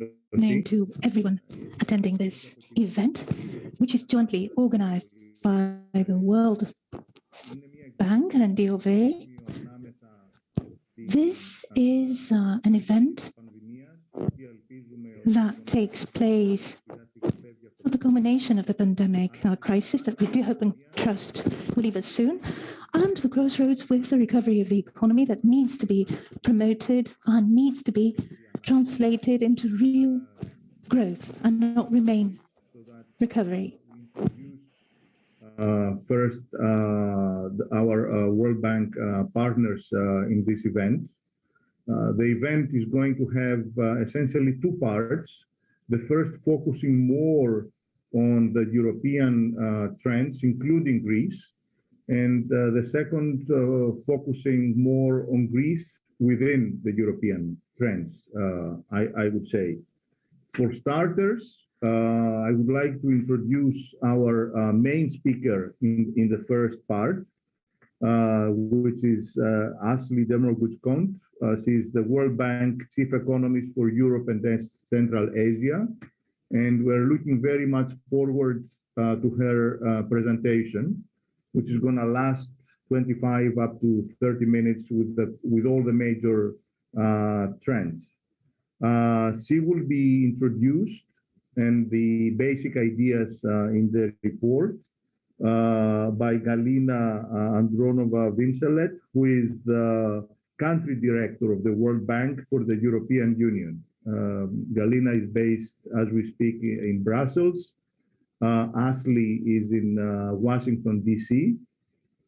afternoon to everyone attending this event, which is jointly organized by the World Bank and IOBE. This is an event that takes place at the culmination of the pandemic crisis that we do hope and trust will leave us soon, and the crossroads with the recovery of the economy that needs to be promoted and needs to be translated into real growth and not remain recovery. First, our World Bank partners in this event. The event is going to have essentially two parts. The first focusing more on the European trends, including Greece, and the second focusing more on Greece within the European trends, I would say. For starters, I would like to introduce our main speaker in the first part, which is Asli Demirgüç-Kunt. She is the World Bank Chief Economist for Europe and Central Asia, and we're looking very much forward to her presentation, which is going to last 25 up to 30 minutes with all the major trends. She will be introduced and the basic ideas in the report by Gallina, Andronova, Vincelette, who is the country director of the World Bank for the European Union. Gallina is based, as we speak, in Brussels. Asli is in Washington, D.C.,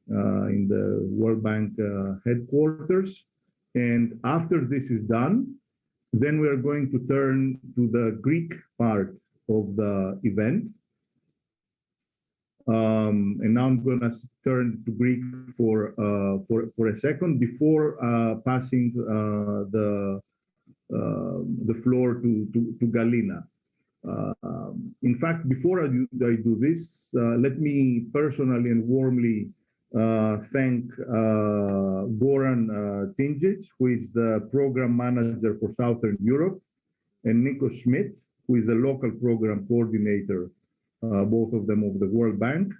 in the World Bank headquarters. And after this is done, then we are going to turn to the Greek part of the event. And now I'm going to turn to Greek for a second before passing the floor to Gallina. In fact, before I do this, let me personally and warmly thank Goran Tingic, who is the program manager for Southern Europe, and Nikos, who is the local program coordinator, both of them of the World Bank.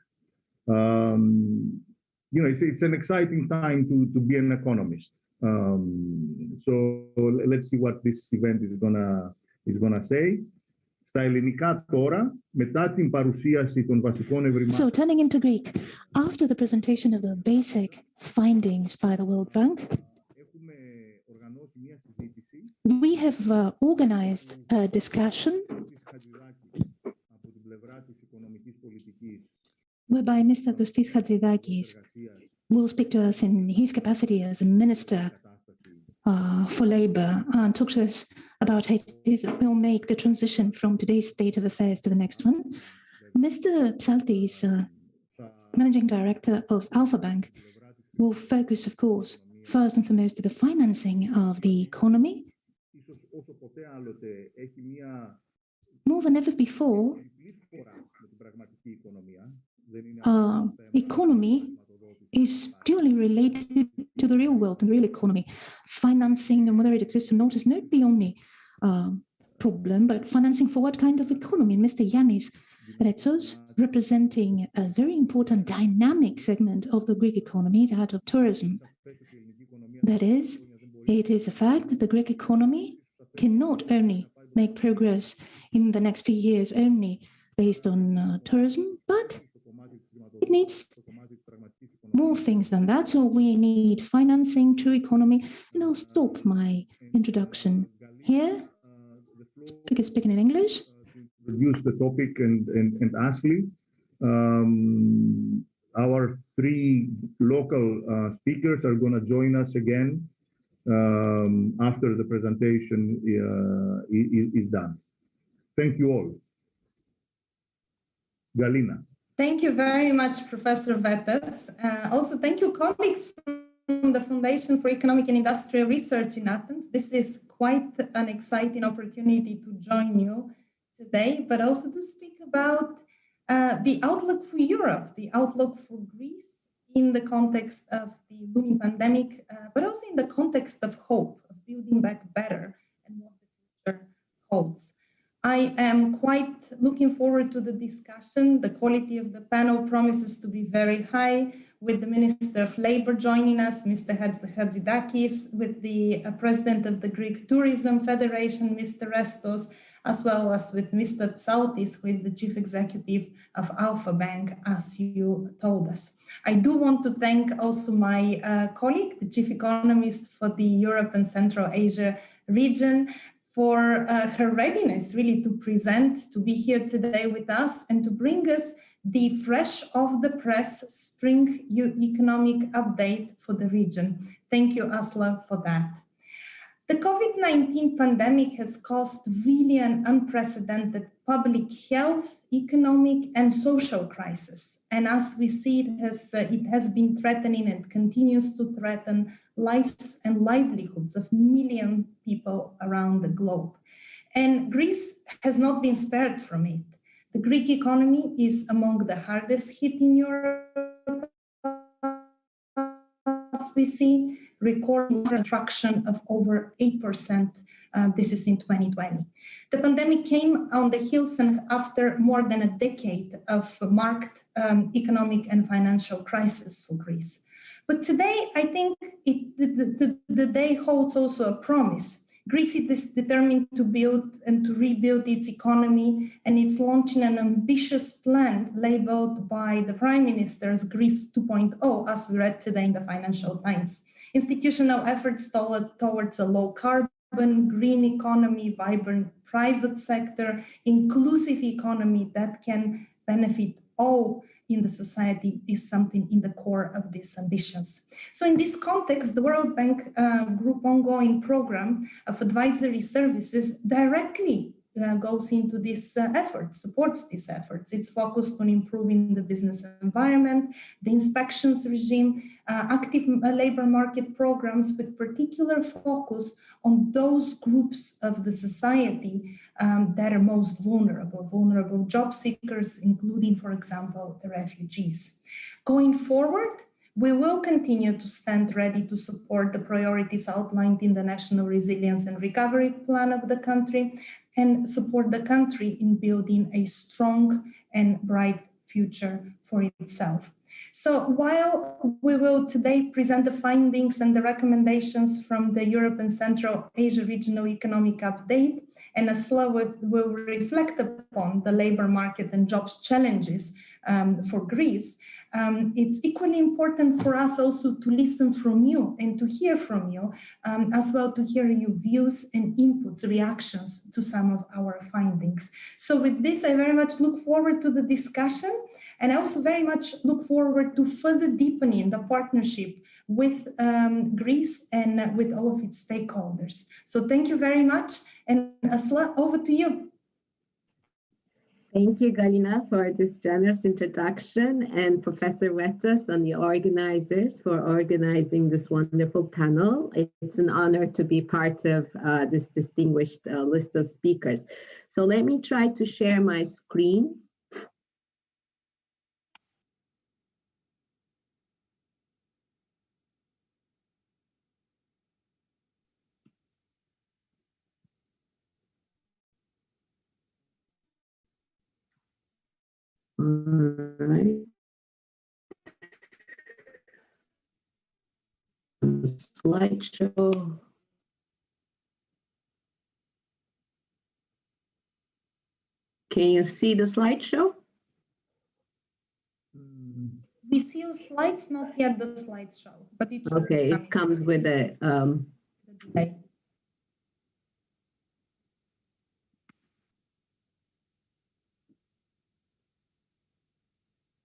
You know, it's an exciting time to be an economist. So let's see what this event is gonna say. Στα ελληνικά τώρα, μετά την παρουσίαση των βασικών ευρημάτων. So turning into Greek, after the presentation of the basic findings by the World Bank, we have organized a discussion whereby Mr. Kostas Hatzidakis will speak to us in his capacity as a minister for labor and talk to us about how it is that we'll make the transition from today's state of affairs to the next one. Mr. Psaltis, managing director of Alpha Bank, will focus, of course, first and foremost to the financing of the economy. More than ever before, economy is duly related to the real world and real economy. Financing and whether it exists or not is not the only problem, but financing for what kind of economy? And Mr. Yiannis, Retsos, representing a very important dynamic segment of the Greek economy, that of tourism. That is, it is a fact that the Greek economy cannot only make progress in the next few years only based on tourism, but it needs more things than that. So we need financing, true economy. And I'll stop my introduction here. Speaking in English. Introduce the topic and Asli. Our three local speakers are going to join us again after the presentation is done. Thank you all. Gallina. Thank you very much, Professor Vettas. Also, thank you, colleagues from the Foundation for Economic and Industrial Research in Athens. This is quite an exciting opportunity to join you today, but also to speak about the outlook for Europe, the outlook for Greece in the context of the looming pandemic, but also in the context of hope, of building back better and what the future holds. I am quite looking forward to the discussion. The quality of the panel promises to be very high, with the Minister of Labour joining us, Mr. Hatzidakis, with the President of the Greek Tourism Federation, Mr. Retsos, as well as with Mr. Psaltis, who is the Chief Executive of Alpha Bank, as you told us. I do want to thank also my colleague, the Chief Economist for the Europe and Central Asia region, for her readiness really to present, to be here today with us and to bring us the fresh off the press spring economic update for the region. Thank you, Asli, for that. The COVID-19 pandemic has caused really an unprecedented public health, economic, and social crisis. And as we see, it has been threatening and continues to threaten lives and livelihoods of millions of people around the globe. And Greece has not been spared from it. The Greek economy is among the hardest hit in Europe, as we see, recording a contraction of over 8%. This is in 2020. The pandemic came on the heels and after more than a decade of marked economic and financial crisis for Greece. But today, I think the day holds also a promise. Greece is determined to build and to rebuild its economy, and it's launching an ambitious plan labeled by the Prime Minister's Greece 2.0, as we read today in the Financial Times. Institutional efforts towards a low carbon, green economy, vibrant private sector, inclusive economy that can benefit all in the society is something in the core of these ambitions. So in this context, the World Bank Group ongoing program of advisory services directly goes into this effort, supports these efforts. It's focused on improving the business environment, the inspections regime, active labor market programs with particular focus on those groups of the society that are most vulnerable job seekers, including, for example, the refugees. Going forward, we will continue to stand ready to support the priorities outlined in the National Resilience and Recovery Plan of the country and support the country in building a strong and bright future for itself. So while we will today present the findings and the recommendations from the Europe and Central Asia Regional Economic Update, and Asli will reflect upon the labor market and jobs challenges for Greece, it's equally important for us also to listen from you and to hear from you, as well to hear your views and inputs, reactions to some of our findings. So with this, I very much look forward to the discussion, and I also very much look forward to further deepening the partnership with Greece and with all of its stakeholders. So thank you very much, and Asli, over to you. Thank you, Gallina, for this generous introduction, and Professor Vettas and the organizers for organizing this wonderful panel. It's an honor to be part of this distinguished list of speakers. So let me try to share my screen. All right. Slideshow. Can you see the slideshow? We see your slides, not yet the slideshow, but it okay, it comes with a delay.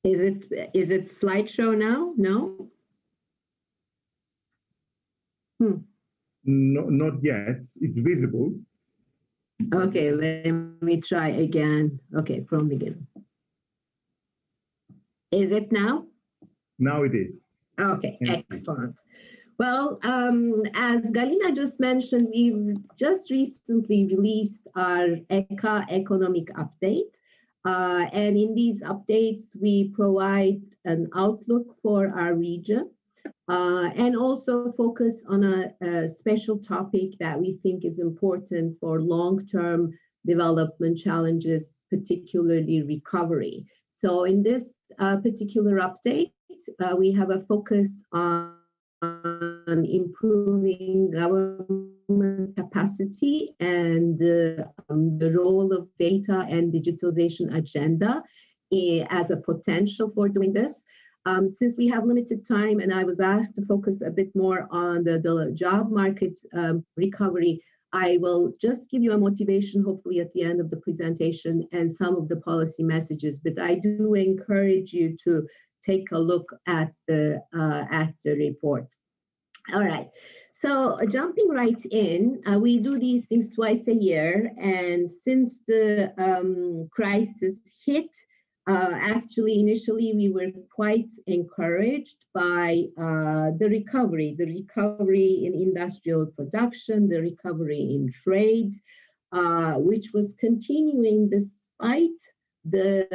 Is it slideshow now? No? No, not yet. It's visible. Okay, let me try again. Okay, from beginning. Is it now? Now it is. Okay, excellent. Well, as Gallina just mentioned, we've just recently released our Eca Economic update. And in these updates, we provide an outlook for our region. and also focus on a special topic that we think is important for long-term development challenges, particularly recovery. So in this particular update, we have a focus on improving government capacity and the role of data and digitalization agenda as a potential for doing this. Since we have limited time and I was asked to focus a bit more on the job market recovery, I will just give you a motivation, hopefully at the end of the presentation, and some of the policy messages. But I do encourage you to take a look at the report. All right. So jumping right in, we do these things twice a year. And since the crisis hit, actually, initially, we were quite encouraged by the recovery in industrial production, the recovery in trade, which was continuing despite the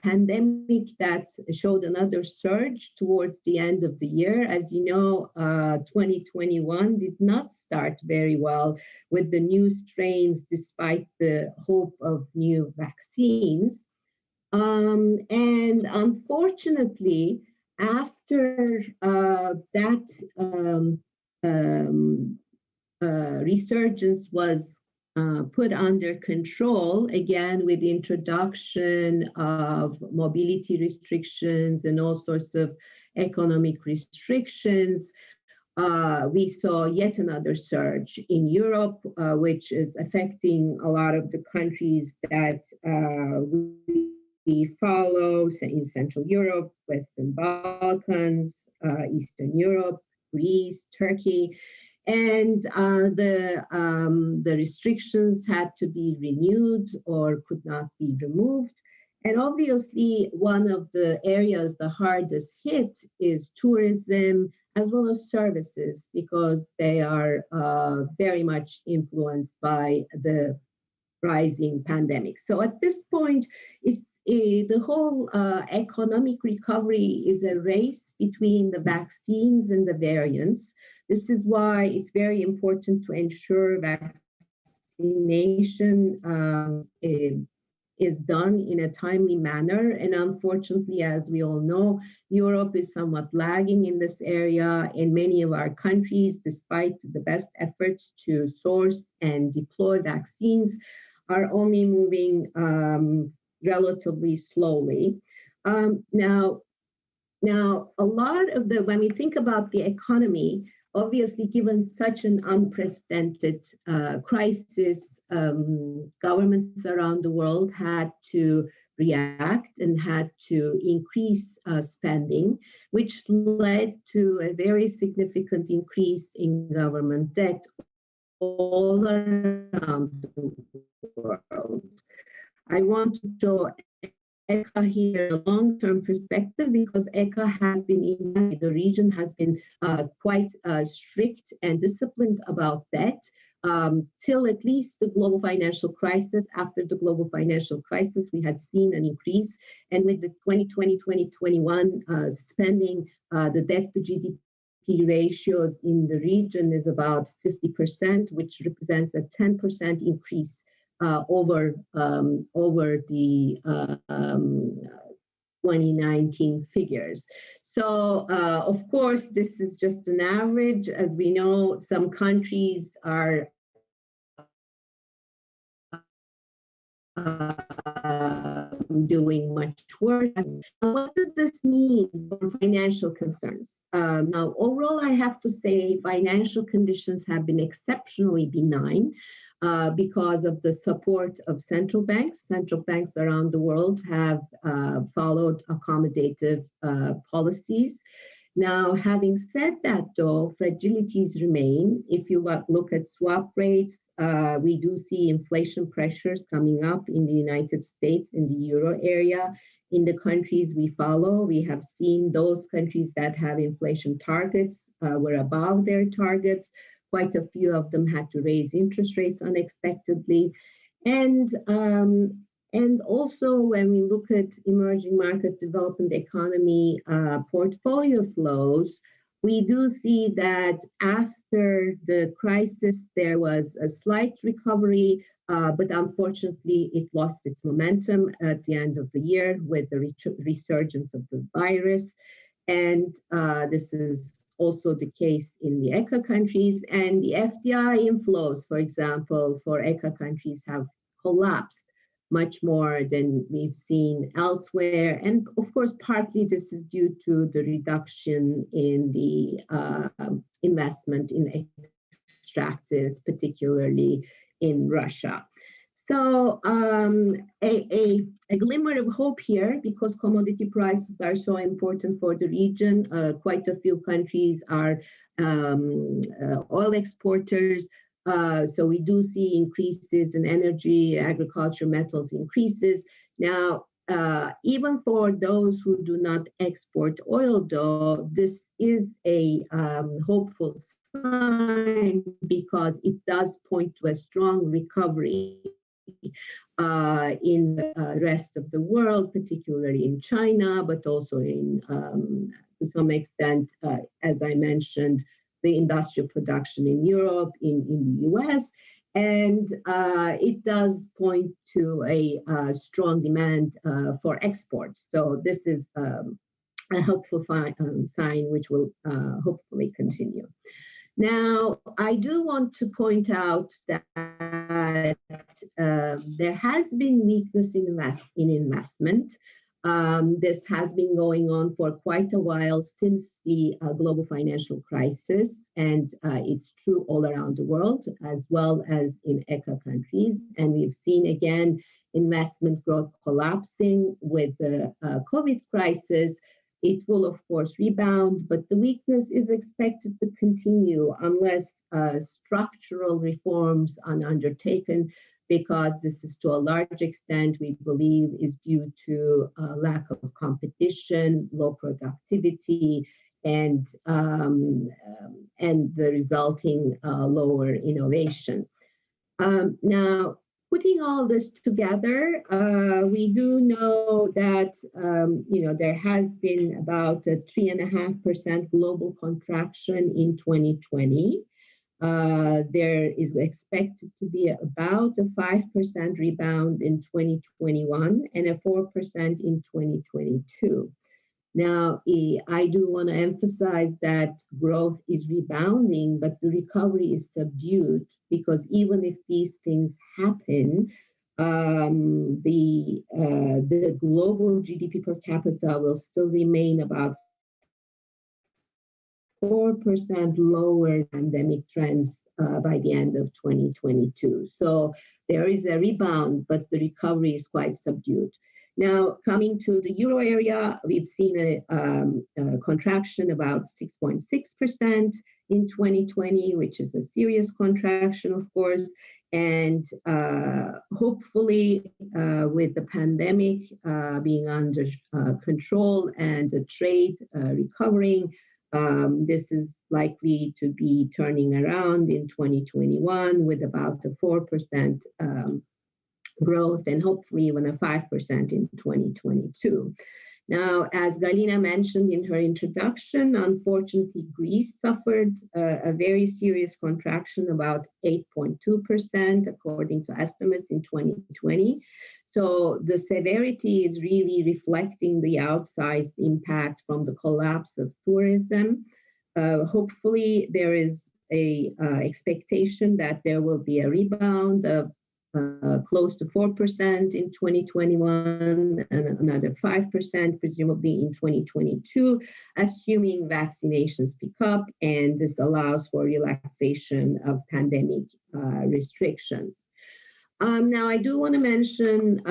pandemic that showed another surge towards the end of the year. As you know, 2021 did not start very well with the new strains, despite the hope of new vaccines. And unfortunately, after that resurgence was put under control, again, with the introduction of mobility restrictions and all sorts of economic restrictions, we saw yet another surge in Europe, which is affecting a lot of the countries that we follow in Central Europe, Western Balkans, Eastern Europe, Greece, Turkey. And the restrictions had to be renewed or could not be removed. And obviously, one of the areas the hardest hit is tourism, as well as services, because they are very much influenced by the rising pandemic. So at this point, it's the whole economic recovery is a race between the vaccines and the variants. This is why it's very important to ensure vaccination is done in a timely manner. And unfortunately, as we all know, Europe is somewhat lagging in this area. In many of our countries, despite the best efforts to source and deploy vaccines, are only moving relatively slowly. Now, a lot of when we think about the economy, obviously, given such an unprecedented crisis, governments around the world had to react and had to increase spending, which led to a very significant increase in government debt all around the world. I want to show ECA here a long-term perspective, because ECA has been in the region has been quite strict and disciplined about debt till at least the global financial crisis. After the global financial crisis, we had seen an increase, and with the 2020-2021 spending, the debt to GDP ratios in the region is about 50%, which represents a 10% increase over the 2019 figures. So, of course, this is just an average. As we know, some countries are doing much worse. What does this mean for financial concerns? Now, overall, I have to say financial conditions have been exceptionally benign. Because of the support of central banks. Central banks around the world have followed accommodative policies. Now, having said that, though, fragilities remain. If you look at swap rates, we do see inflation pressures coming up in the United States, in the euro area. In the countries we follow, we have seen those countries that have inflation targets were above their targets. Quite a few of them had to raise interest rates unexpectedly. And And also, when we look at emerging market development economy portfolio flows, we do see that after the crisis, there was a slight recovery, but unfortunately, it lost its momentum at the end of the year with the resurgence of the virus. And this is also the case in the ECA countries. And the FDI inflows, for example, for ECA countries have collapsed much more than we've seen elsewhere. And of course, partly this is due to the reduction in the investment in extractives, particularly in Russia. So a glimmer of hope here, because commodity prices are so important for the region. Quite a few countries are oil exporters. So we do see increases in energy, agriculture, metals increases. Now, even for those who do not export oil, though, this is a hopeful sign because it does point to a strong recovery in the rest of the world, particularly in China, but also in, to some extent, as I mentioned, the industrial production in Europe, in the US. And it does point to a strong demand for exports. So this is a helpful sign which will hopefully continue. Now, I do want to point out that there has been weakness in investment. This has been going on for quite a while since the global financial crisis, and it's true all around the world, as well as in ECA countries. And we've seen, again, investment growth collapsing with the COVID crisis. It will, of course, rebound, but the weakness is expected to continue unless structural reforms are undertaken, because this is to a large extent, we believe, is due to lack of competition, low productivity, and the resulting lower innovation. Now, putting all this together, we do know that there has been about a 3.5% global contraction in 2020. There is expected to be about a 5% rebound in 2021 and a 4% in 2022. Now, I do want to emphasize that growth is rebounding, but the recovery is subdued, because even if these things happen, the global GDP per capita will still remain about 4% lower than pandemic trends by the end of 2022. So there is a rebound, but the recovery is quite subdued. Now, coming to the euro area, we've seen a contraction about 6.6% in 2020, which is a serious contraction, of course. And hopefully, with the pandemic being under control and the trade recovering, this is likely to be turning around in 2021 with about a 4% growth, and hopefully even a 5% in 2022. Now, as Gallina mentioned in her introduction, unfortunately, Greece suffered a very serious contraction, about 8.2%, according to estimates in 2020. So the severity is really reflecting the outsized impact from the collapse of tourism. Hopefully, there is a expectation that there will be a rebound of close to 4% in 2021 and another 5% presumably in 2022, assuming vaccinations pick up, and this allows for relaxation of pandemic restrictions. Now, I do want to mention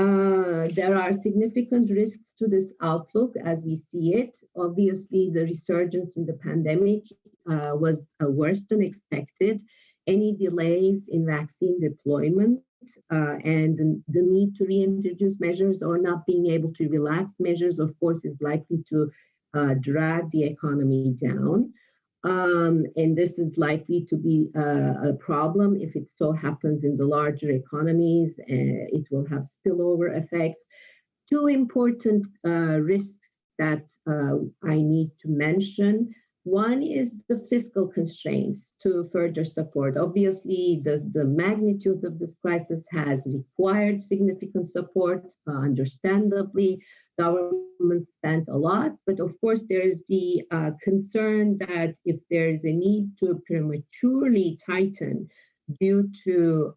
there are significant risks to this outlook as we see it. Obviously, the resurgence in the pandemic was worse than expected. Any delays in vaccine deployment and the need to reintroduce measures or not being able to relax measures, of course, is likely to drag the economy down. And this is likely to be a problem if it so happens in the larger economies. It will have spillover effects. Two important risks that I need to mention. One is the fiscal constraints to further support. Obviously, the magnitude of this crisis has required significant support, understandably. Government spent a lot, but of course there is the concern that if there is a need to prematurely tighten due to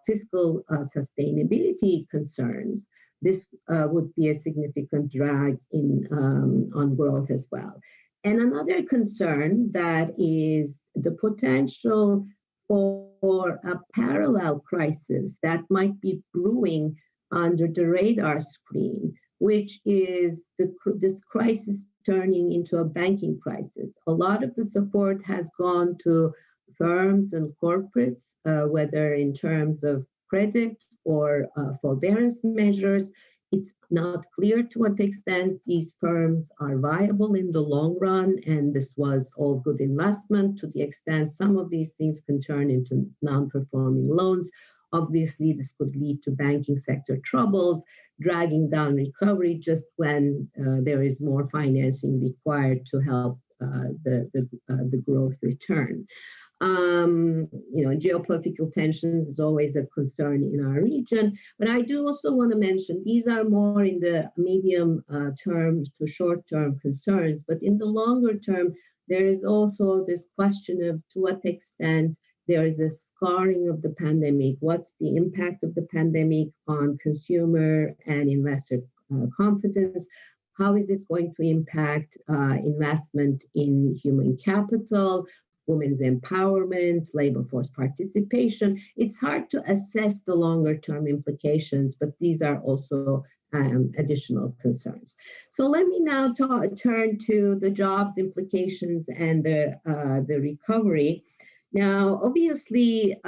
fiscal sustainability concerns, this would be a significant drag on growth as well. And another concern that is the potential for a parallel crisis that might be brewing under the radar screen, which is this crisis turning into a banking crisis. A lot of the support has gone to firms and corporates, whether in terms of credit or forbearance measures. It's not clear to what extent these firms are viable in the long run, and this was all good investment to the extent some of these things can turn into non-performing loans. Obviously, this could lead to banking sector troubles, dragging down recovery just when there is more financing required to help the growth return. Geopolitical tensions is always a concern in our region, but I do also want to mention these are more in the medium term to short term concerns, but in the longer term, there is also this question of to what extent there is a scarring of the pandemic. What's the impact of the pandemic on consumer and investor confidence? How is it going to impact investment in human capital, women's empowerment, labor force participation? It's hard to assess the longer term implications, but these are also additional concerns. So let me now turn to the jobs implications and the recovery. Now, obviously,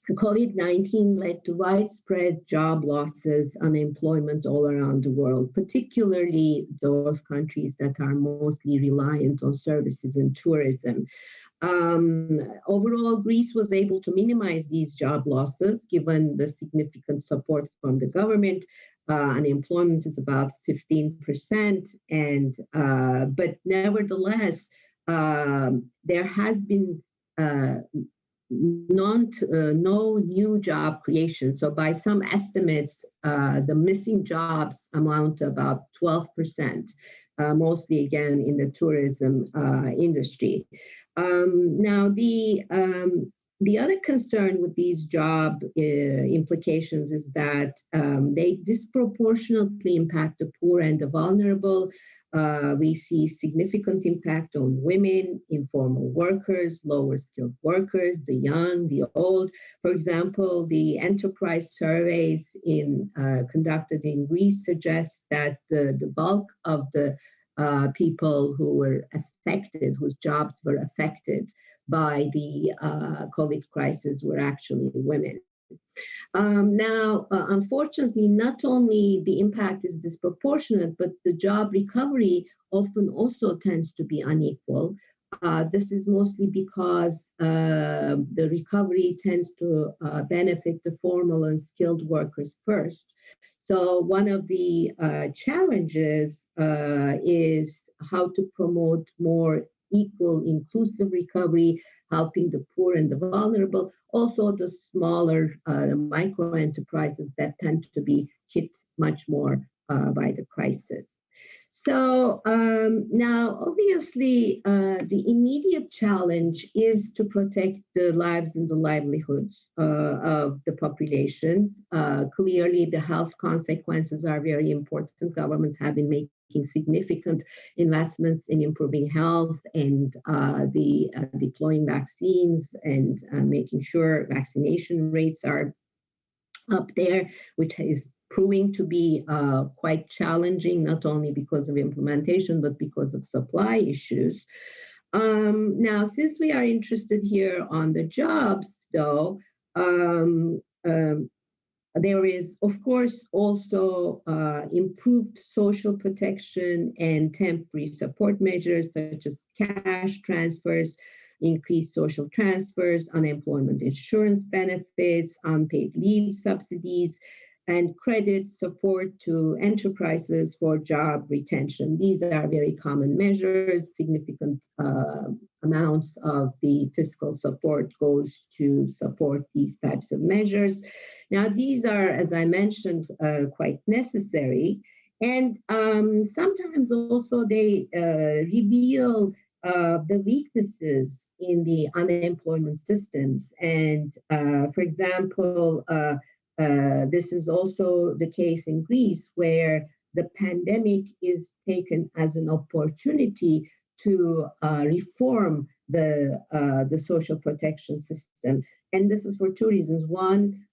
COVID-19 led to widespread job losses, unemployment all around the world, particularly those countries that are mostly reliant on services and tourism. Overall, Greece was able to minimize these job losses given the significant support from the government. Unemployment is about 15%, but nevertheless, there has been no new job creation. So by some estimates, the missing jobs amount to about 12%, mostly again in the tourism industry. Now, the other concern with these job implications is that they disproportionately impact the poor and the vulnerable. We see significant impact on women, informal workers, lower skilled workers, the young, the old. For example, the enterprise surveys conducted in Greece suggest that the bulk of the people who were affected, whose jobs were affected by the COVID crisis were actually women. Now, unfortunately, not only the impact is disproportionate, but the job recovery often also tends to be unequal. This is mostly because the recovery tends to benefit the formal and skilled workers first. So one of the challenges is how to promote more equal, inclusive recovery, helping the poor and the vulnerable, also the smaller micro enterprises that tend to be hit much more by the crisis. So now, obviously, the immediate challenge is to protect the lives and the livelihoods of the populations. Clearly, the health consequences are very important. Governments have been making significant investments in improving health and deploying vaccines and making sure vaccination rates are up there, which is proving to be quite challenging, not only because of implementation, but because of supply issues. Now, since we are interested here on the jobs, though, there is, of course, also improved social protection and temporary support measures such as cash transfers, increased social transfers, unemployment insurance benefits, unpaid leave subsidies, and credit support to enterprises for job retention. These are very common measures. Significant amounts of the fiscal support goes to support these types of measures. Now, these are, as I mentioned, quite necessary. And sometimes also they reveal the weaknesses in the unemployment systems. And for example, this is also the case in Greece, where the pandemic is taken as an opportunity to reform the social protection system. And this is for two reasons. One,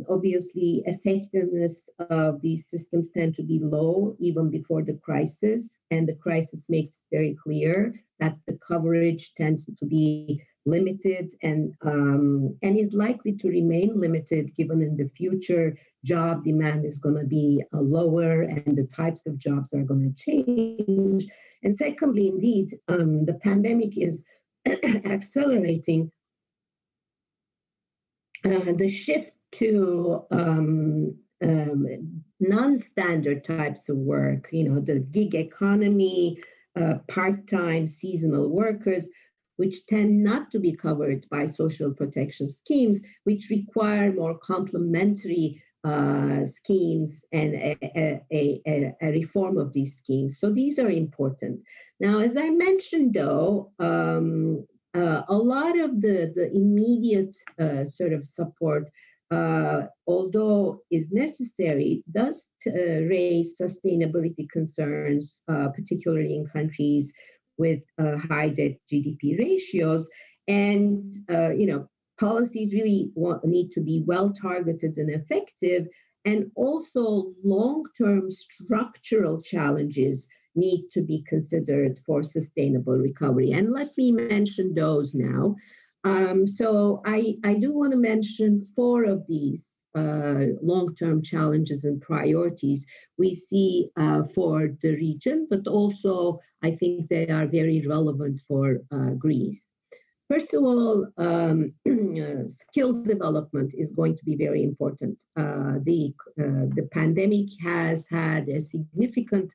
obviously, effectiveness of these systems tend to be low even before the crisis, and the crisis makes it very clear that the coverage tends to be limited and is likely to remain limited, given in the future job demand is going to be lower and the types of jobs are going to change. And secondly, indeed, the pandemic is accelerating the shift to non-standard types of work, the gig economy, part-time seasonal workers, which tend not to be covered by social protection schemes, which require more complementary schemes and a reform of these schemes. So these are important. Now, as I mentioned, though, a lot of the immediate sort of support, although is necessary, does raise sustainability concerns, particularly in countries with high debt GDP ratios. And, policies really need to be well targeted and effective. And also long-term structural challenges need to be considered for sustainable recovery. And let me mention those now. So I do want to mention four of these long-term challenges and priorities we see for the region, but also I think they are very relevant for Greece. First of all, skill development is going to be very important. The pandemic has had a significant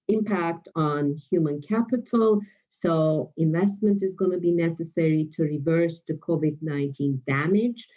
impact on human capital. So investment is going to be necessary to reverse the COVID-19 damage.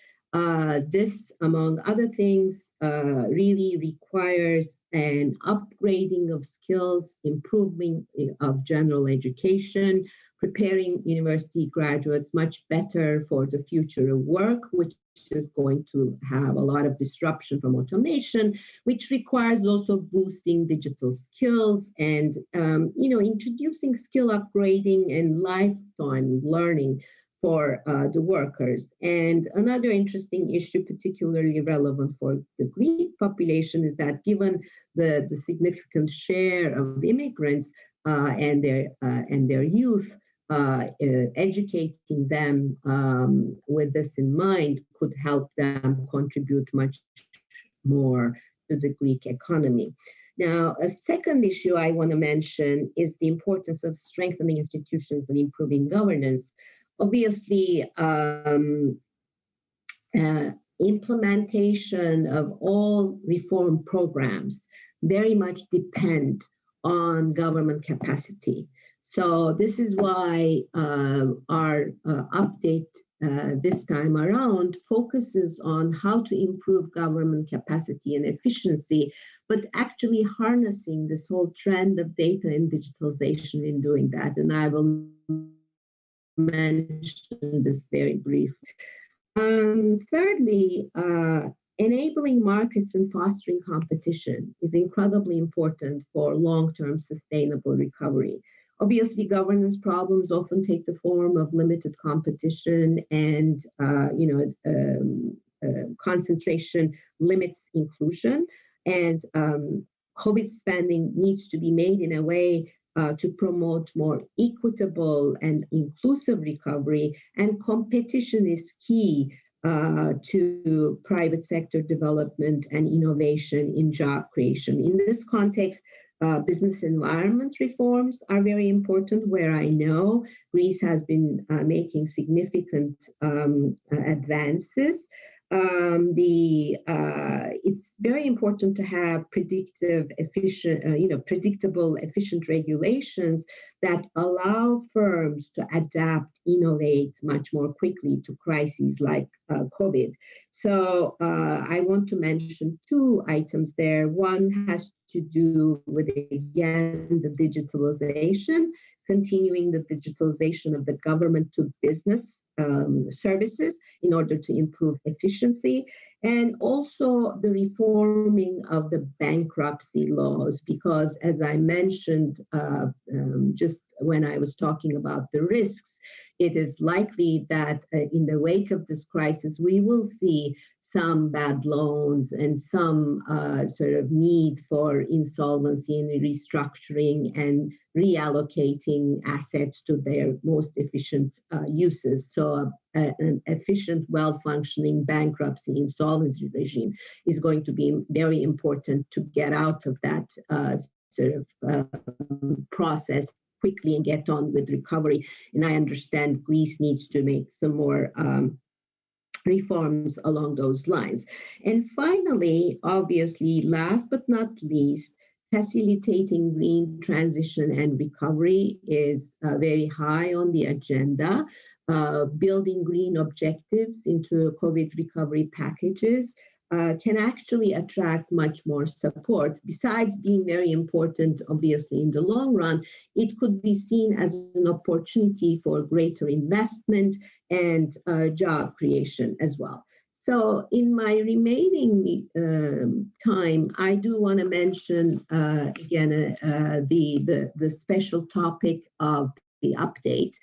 This, among other things, really requires an upgrading of skills, improvement of general education, preparing university graduates much better for the future of work, which is going to have a lot of disruption from automation, which requires also boosting digital skills and, introducing skill upgrading and lifetime learning for the workers. And another interesting issue, particularly relevant for the Greek population, is that given the significant share of immigrants and their youth, educating them with this in mind could help them contribute much more to the Greek economy. Now, a second issue I want to mention is the importance of strengthening institutions and improving governance. Obviously, implementation of all reform programs very much depend on government capacity. So this is why our update this time around focuses on how to improve government capacity and efficiency, but actually harnessing this whole trend of data and digitalization in doing that. And I will mention this very briefly. Thirdly, enabling markets and fostering competition is incredibly important for long-term sustainable recovery. Obviously, governance problems often take the form of limited competition and, concentration limits inclusion. And COVID spending needs to be made in a way to promote more equitable and inclusive recovery. And competition is key to private sector development and innovation in job creation. In this context, business environment reforms are very important, where I know Greece has been making significant advances. It's very important to have predictable, efficient regulations that allow firms to adapt, innovate much more quickly to crises like COVID. So I want to mention two items there. One has to do with, again, the digitalization, continuing the digitalization of the government to business services in order to improve efficiency, and also the reforming of the bankruptcy laws, because as I mentioned just when I was talking about the risks, it is likely that in the wake of this crisis, we will see some bad loans and some sort of need for insolvency and restructuring and reallocating assets to their most efficient uses. So an efficient, well-functioning bankruptcy insolvency regime is going to be very important to get out of that process quickly and get on with recovery. And I understand Greece needs to make some more reforms along those lines. And finally, obviously, last but not least, facilitating green transition and recovery is very high on the agenda. Building green objectives into COVID recovery packages can actually attract much more support. Besides being very important, obviously, in the long run, it could be seen as an opportunity for greater investment and job creation as well. So in my remaining time, I do want to mention, again, the special topic of the update.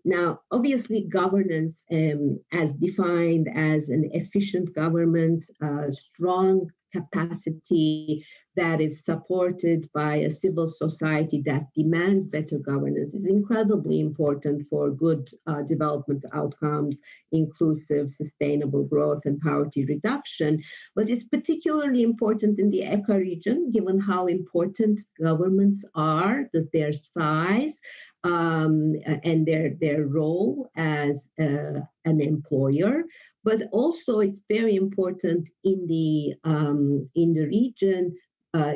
Now, obviously, governance as defined as an efficient government, strong capacity that is supported by a civil society that demands better governance is incredibly important for good development outcomes, inclusive, sustainable growth, and poverty reduction. But it's particularly important in the Eca region, given how important governments are, their size, and their role as an employer. But also, it's very important in the region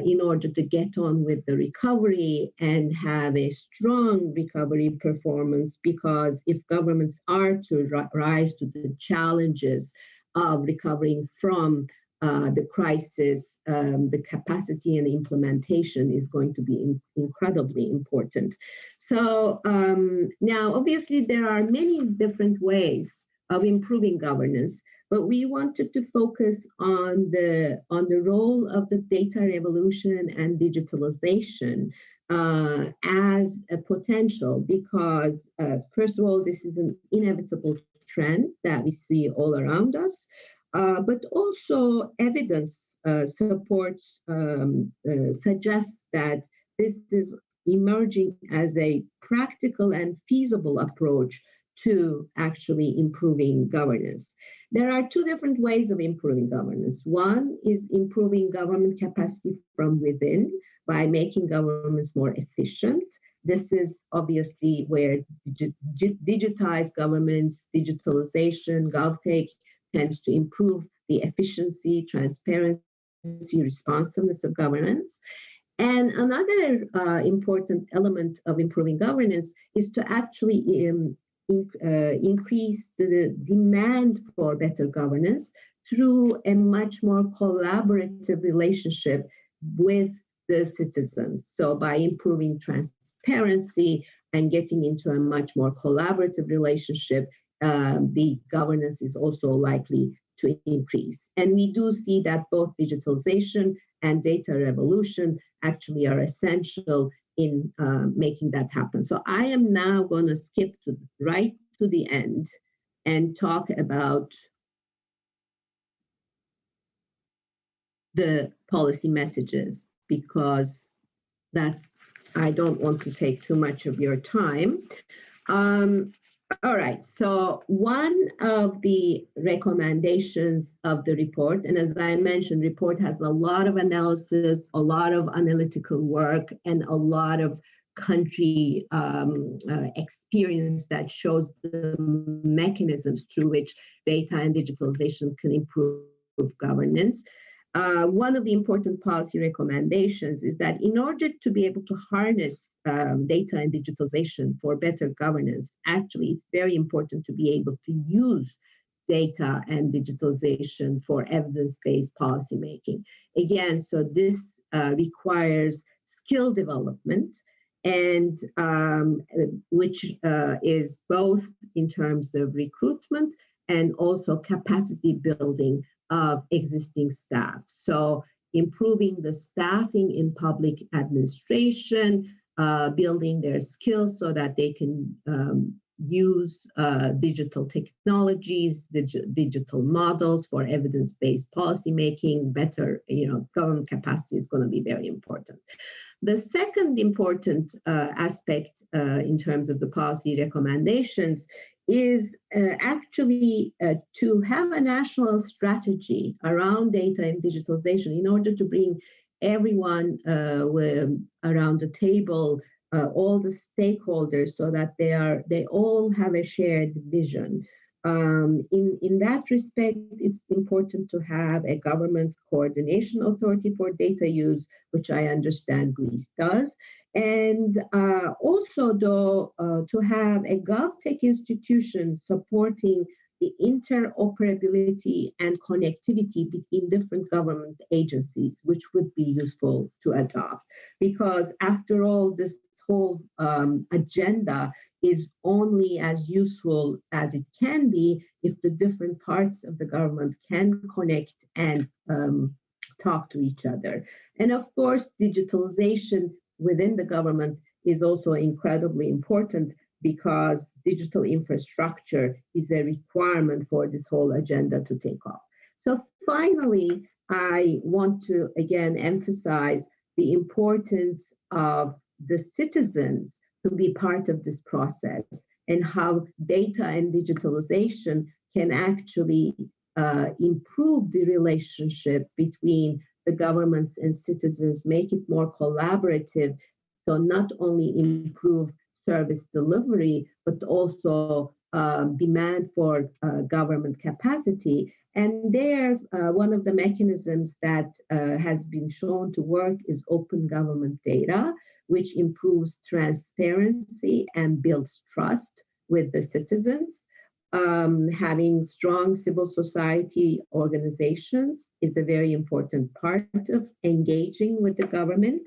in order to get on with the recovery and have a strong recovery performance. Because if governments are to rise to the challenges of recovering from the crisis, the capacity and implementation is going to be incredibly important. So now, obviously, there are many different ways of improving governance, but we wanted to focus on the role of the data revolution and digitalization as a potential, because first of all, this is an inevitable trend that we see all around us, but also evidence suggests that this is emerging as a practical and feasible approach to actually improving governance. There are two different ways of improving governance. One is improving government capacity from within by making governments more efficient. This is obviously where digitized governments, digitalization, GovTech tends to improve the efficiency, transparency, responsiveness of governance. And another important element of improving governance is to actually increase the demand for better governance through a much more collaborative relationship with the citizens. So by improving transparency and getting into a much more collaborative relationship, the governance is also likely to increase. And we do see that both digitalization and data revolution actually are essential in making that happen. So I am now going to skip right to the end and talk about the policy messages, because I don't want to take too much of your time. All right, so one of the recommendations of the report, and as I mentioned, report has a lot of analysis, a lot of analytical work, and a lot of country experience that shows the mechanisms through which data and digitalization can improve governance. One of the important policy recommendations is that in order to be able to harness data and digitalization for better governance, actually, it's very important to be able to use data and digitalization for evidence-based policymaking. Again, so this requires skill development, and which is both in terms of recruitment and also capacity building of existing staff. So improving the staffing in public administration, building their skills so that they can use digital technologies, digital models for evidence-based policymaking. Better, government capacity is going to be very important. The second important aspect in terms of the policy recommendations is actually to have a national strategy around data and digitalization in order to bring everyone around the table, all the stakeholders, so that they all have a shared vision. In that respect, it's important to have a government coordination authority for data use, which I understand Greece does. And also, though, to have a GovTech institution supporting the interoperability and connectivity between different government agencies, which would be useful to adopt. Because after all, this whole agenda is only as useful as it can be if the different parts of the government can connect and talk to each other. And of course, digitalization within the government is also incredibly important, because digital infrastructure is a requirement for this whole agenda to take off. So finally, I want to again emphasize the importance of the citizens to be part of this process, and how data and digitalization can actually improve the relationship between the governments and citizens, make it more collaborative, so not only improve service delivery, but also demand for government capacity. And there, one of the mechanisms that has been shown to work is open government data, which improves transparency and builds trust with the citizens. Having strong civil society organizations is a very important part of engaging with the government.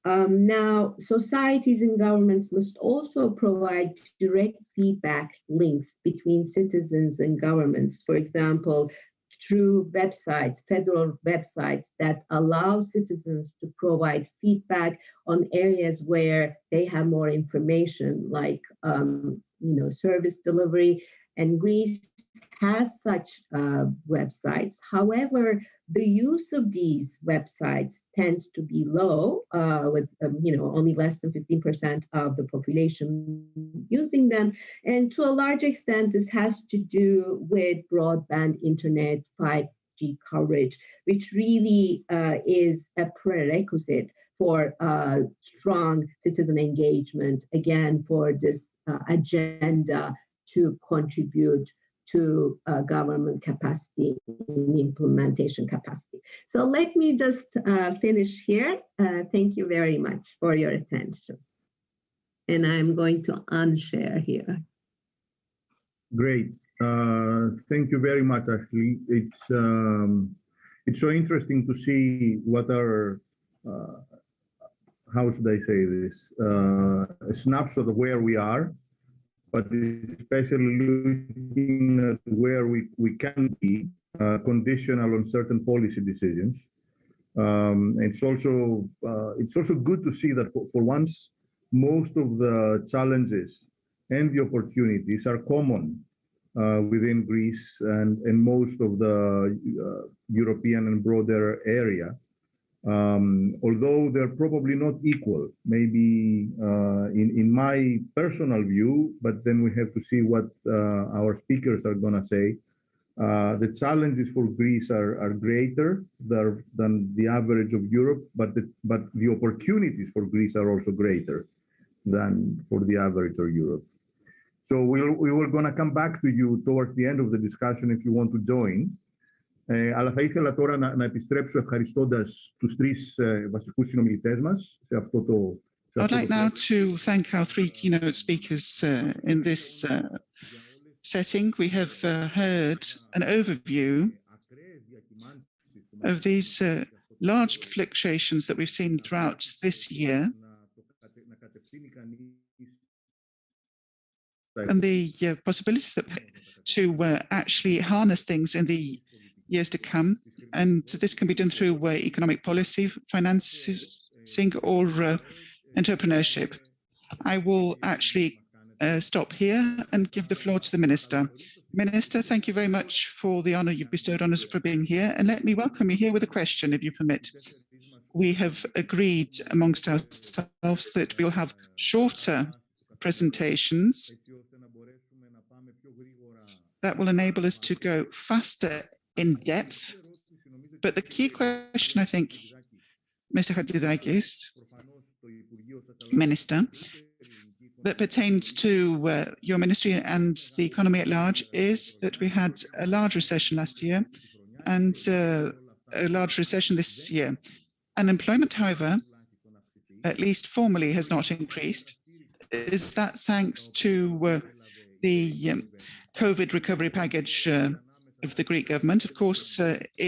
Now, societies and governments must also provide direct feedback links between citizens and governments. For example, through websites, federal websites that allow citizens to provide feedback on areas where they have more information, like service delivery. And Greece has such websites. However, the use of these websites tends to be low, with only less than 15% of the population using them. And to a large extent, this has to do with broadband internet, 5G coverage, which really is a prerequisite for strong citizen engagement, again, for this agenda to contribute to government capacity and implementation capacity. So let me just finish here. Thank you very much for your attention. And I'm going to unshare here. Great. Thank you very much, Asli. It's so interesting to see what are, how should I say this, a snapshot of where we are, but especially looking at where we can be conditional on certain policy decisions. It's also good to see that for once, most of the challenges and the opportunities are common within Greece and most of the European and broader area. although they're probably not equal, maybe in my personal view, but then we have to see what our speakers are going to say. The challenges for Greece are greater than the average of Europe, but the opportunities for Greece are also greater than for the average of Europe. So we were going to come back to you towards the end of the discussion if you want to join. Αλλά θα ήθελα τώρα να επιστρέψω ευχαριστώντας τους τρεις βασικούς συνομιλητές μας σε αυτό το... I'd like now to thank our three keynote speakers in this setting. We have heard an overview of these large fluctuations that we've seen throughout this year and the possibilities that to actually harness things in the years to come. And this can be done through economic policy, financing, or entrepreneurship. I will actually stop here and give the floor to the Minister. Minister, thank you very much for the honor you've bestowed on us for being here. And let me welcome you here with a question, if you permit. We have agreed amongst ourselves that we'll have shorter presentations that will enable us to go faster in depth. But the key question, I think, Mr. Hatzidakis, Minister, that pertains to your ministry and the economy at large is that we had a large recession last year and a large recession this year. Unemployment, however, at least formally, has not increased. Is that thanks to the COVID recovery package of the Greek government? Of course,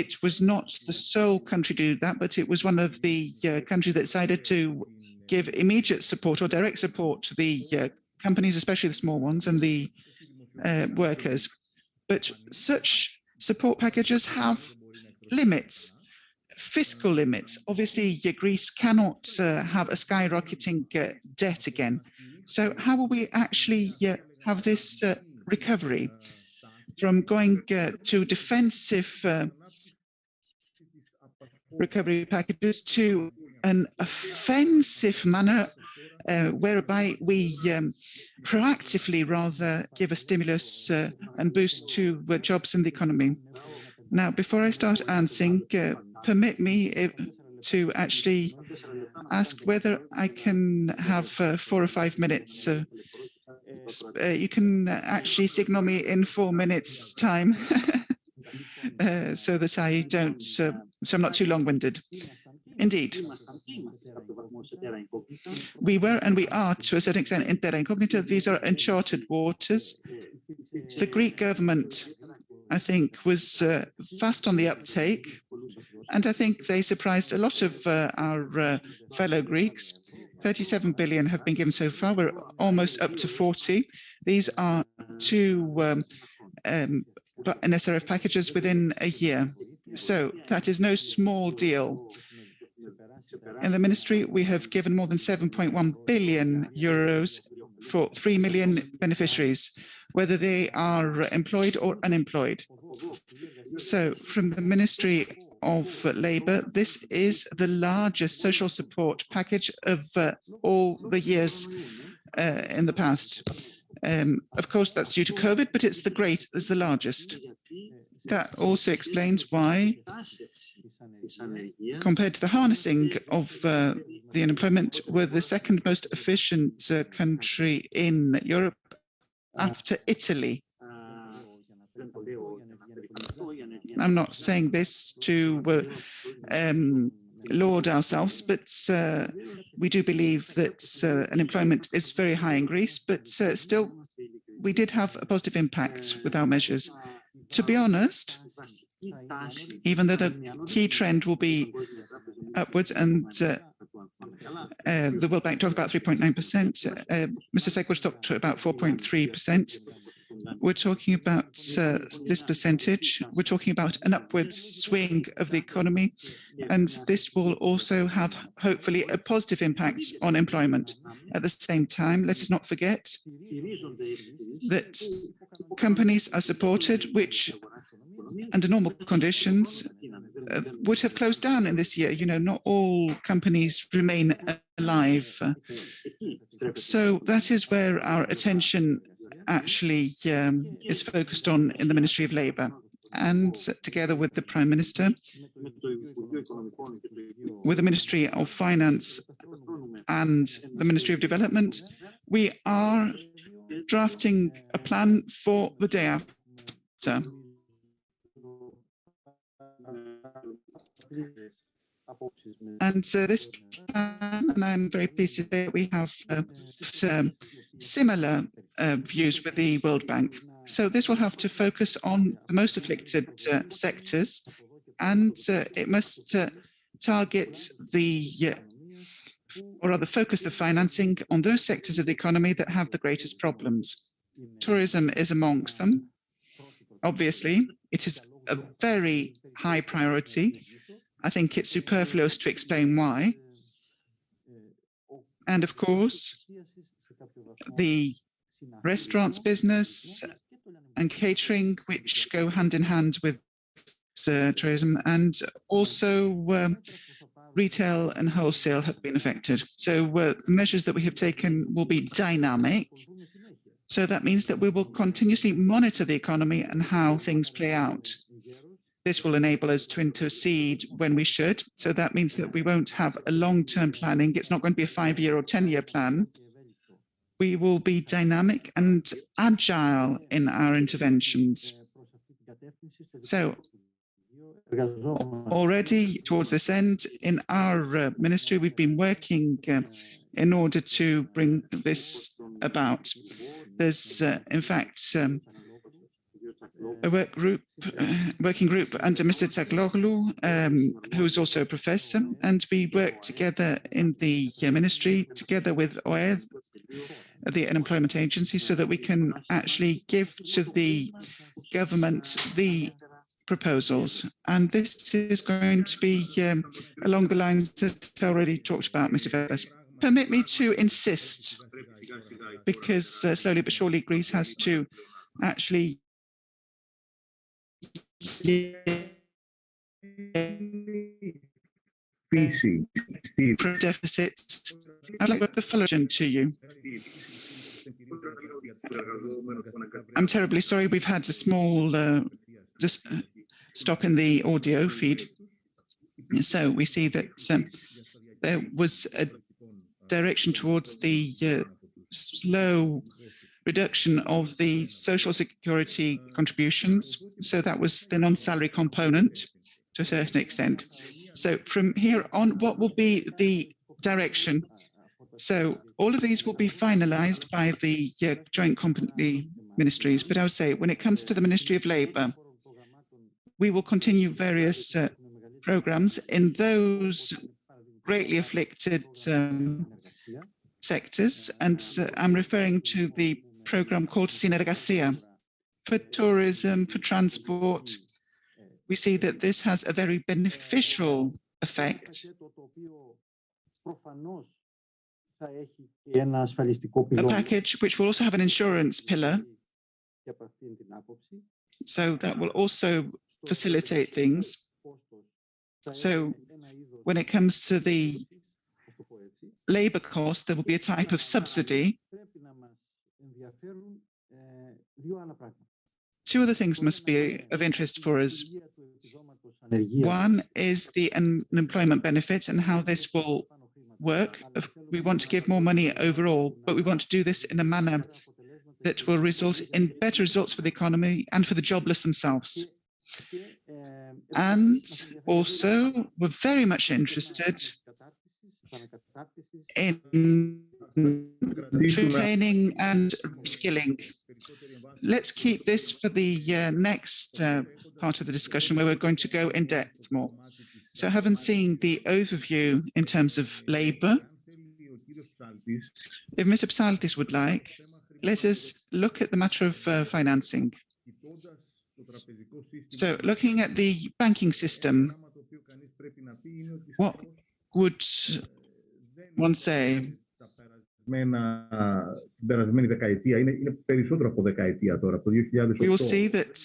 it was not the sole country to do that, but it was one of the countries that decided to give immediate support or direct support to the companies, especially the small ones, and the workers. But such support packages have limits, fiscal limits. Obviously, Greece cannot have a skyrocketing debt again. So how will we actually have this recovery from going to defensive recovery packages to an offensive manner whereby we proactively rather give a stimulus and boost to jobs in the economy? Now, before I start answering, permit me to actually ask whether I can have 4 or 5 minutes. You can actually signal me in 4 minutes' time so that I don't, so I'm not too long-winded. Indeed, we were and we are to a certain extent in terra incognita. These are uncharted waters. The Greek government, I think, was fast on the uptake, and I think they surprised a lot of our fellow Greeks. 37 billion have been given so far. We're almost up to 40. These are 2 NSRF packages within a year. So that is no small deal. In the ministry, we have given more than 7.1 billion euros for 3 million beneficiaries, whether they are employed or unemployed. So from the Ministry of Labour, this is the largest social support package of all the years in the past. Of course, that's due to COVID, but it's the largest. That also explains why, compared to the harnessing of the unemployment, we're the second most efficient country in Europe after Italy. I'm not saying this to laud ourselves, but we do believe that unemployment is very high in Greece, but still, we did have a positive impact with our measures. To be honest, even though the key trend will be upwards, and the World Bank talked about 3.9%, Mr. Sekwicz talked about 4.3%. We're talking about this percentage. We're talking about an upwards swing of the economy, and this will also have, hopefully, a positive impact on employment. At the same time, let us not forget that companies are supported, which, under normal conditions, would have closed down in this year. You know, not all companies remain alive. So that is where our attention actually is focused on in the Ministry of Labour. And together with the Prime Minister, with the Ministry of Finance and the Ministry of Development, we are drafting a plan for the day after. And this plan, and I'm very pleased to say that we have similar views with the World Bank. So this will have to focus on the most afflicted sectors, and it must target or rather focus the financing on those sectors of the economy that have the greatest problems. Tourism is amongst them. Obviously, it is a very high priority. I think it's superfluous to explain why. And of course, the restaurants business and catering, which go hand in hand with tourism, and also retail and wholesale have been affected. So the measures that we have taken will be dynamic. So that means that we will continuously monitor the economy and how things play out. This will enable us to intercede when we should. So that means that we won't have a long-term planning. It's not going to be a 5-year or 10-year plan. We will be dynamic and agile in our interventions. So already towards this end, in our ministry, we've been working in order to bring this about. There's, in fact, a working group under Mr. Tsagloglu, who is also a professor, and we work together in the ministry, together with OED, the Unemployment Agency, so that we can actually give to the government the proposals. And this is going to be along the lines that I already talked about, Mr. Vettas. Permit me to insist, because slowly but surely Greece has to actually deficits. I'd like to put the following to you. I'm terribly sorry, we've had a small just stop in the audio feed. So we see that there was a direction towards the slow reduction of the social security contributions. So that was the non-salary component to a certain extent. So from here on, what will be the direction? So all of these will be finalized by the joint company ministries. But I would say when it comes to the Ministry of Labour, we will continue various programs in those greatly afflicted sectors. And I'm referring to the program called Synergasia for tourism, for transport. We see that this has a very beneficial effect. A package which will also have an insurance pillar. So that will also facilitate things. So when it comes to the labor cost, there will be a type of subsidy. Two other things must be of interest for us. One is the unemployment benefits and how this will work. We want to give more money overall, but we want to do this in a manner that will result in better results for the economy and for the jobless themselves. And also, we're very much interested in training and skilling. Let's keep this for the next part of the discussion, where we're going to go in depth more. So having seen the overview in terms of labour, if Mr. Psaltis would like, let us look at the matter of financing. So looking at the banking system, what would one say? We will see that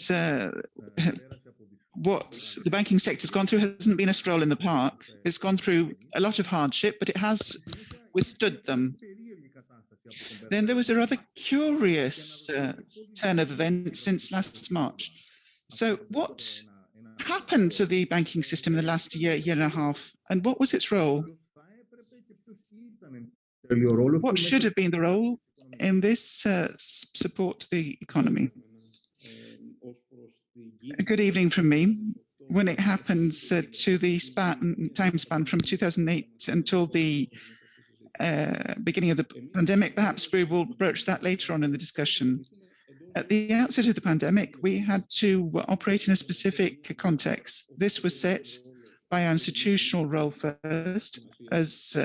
that what the banking sector has gone through hasn't been a stroll in the park. It's gone through a lot of hardship, but it has withstood them. Then there was a rather curious turn of events since last March. So what happened to the banking system in the last year and a half, and what was its role? What should have been the role in this support the economy? A good evening from me. When it happens to the time span from 2008 until the beginning of the pandemic, perhaps we will broach that later on in the discussion. At the outset of the pandemic, we had to operate in a specific context. This was set by our institutional role first as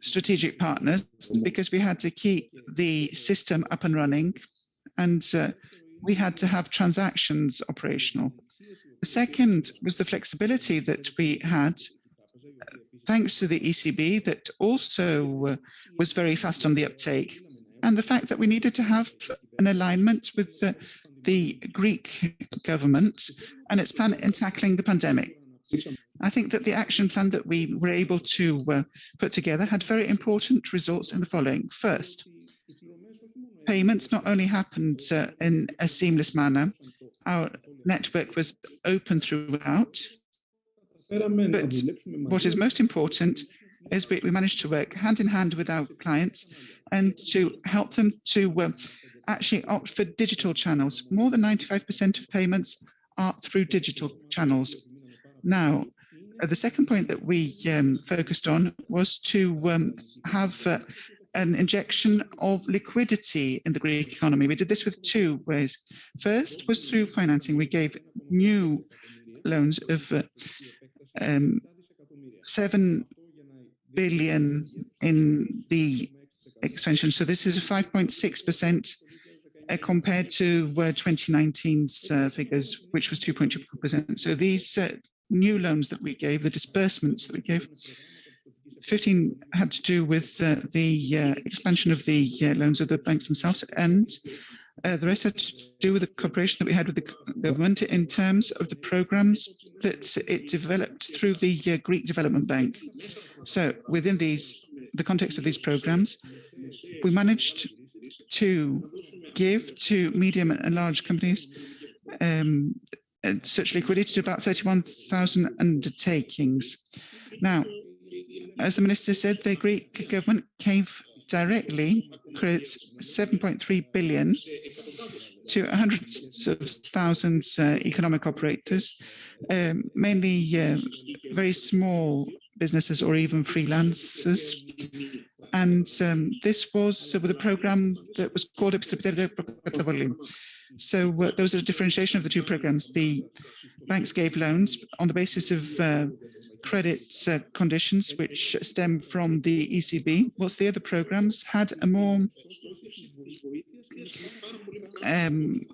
strategic partners, because we had to keep the system up and running, and we had to have transactions operational. The second was the flexibility that we had, thanks to the ECB, that also was very fast on the uptake, and the fact that we needed to have an alignment with the Greek government and its plan in tackling the pandemic. I think that the action plan that we were able to put together had very important results in the following. First, payments not only happened in a seamless manner, our network was open throughout, but what is most important is we managed to work hand in hand with our clients and to help them to actually opt for digital channels. More than 95% of payments are through digital channels. Now, the second point that we focused on was to have an injection of liquidity in the Greek economy. We did this with two ways. First was through financing. We gave new loans of 7 billion in the expansion. So this is a 5.6% compared to 2019's figures, which was 2.2%. So these new loans that we gave, the disbursements that we gave, 15 had to do with the expansion of the loans of the banks themselves, and the rest had to do with the cooperation that we had with the government in terms of the programs that it developed through the Greek Development Bank. So within the context of these programs, we managed to give to medium and large companies such liquidity to about 31,000 undertakings. Now, as the minister said, the Greek government gave directly credits 7.3 billion to hundreds of thousands economic operators, mainly very small businesses or even freelancers. And this was with a program that was called So there was a differentiation of the two programs. The banks gave loans on the basis of credit conditions which stem from the ECB, whilst the other programs had a more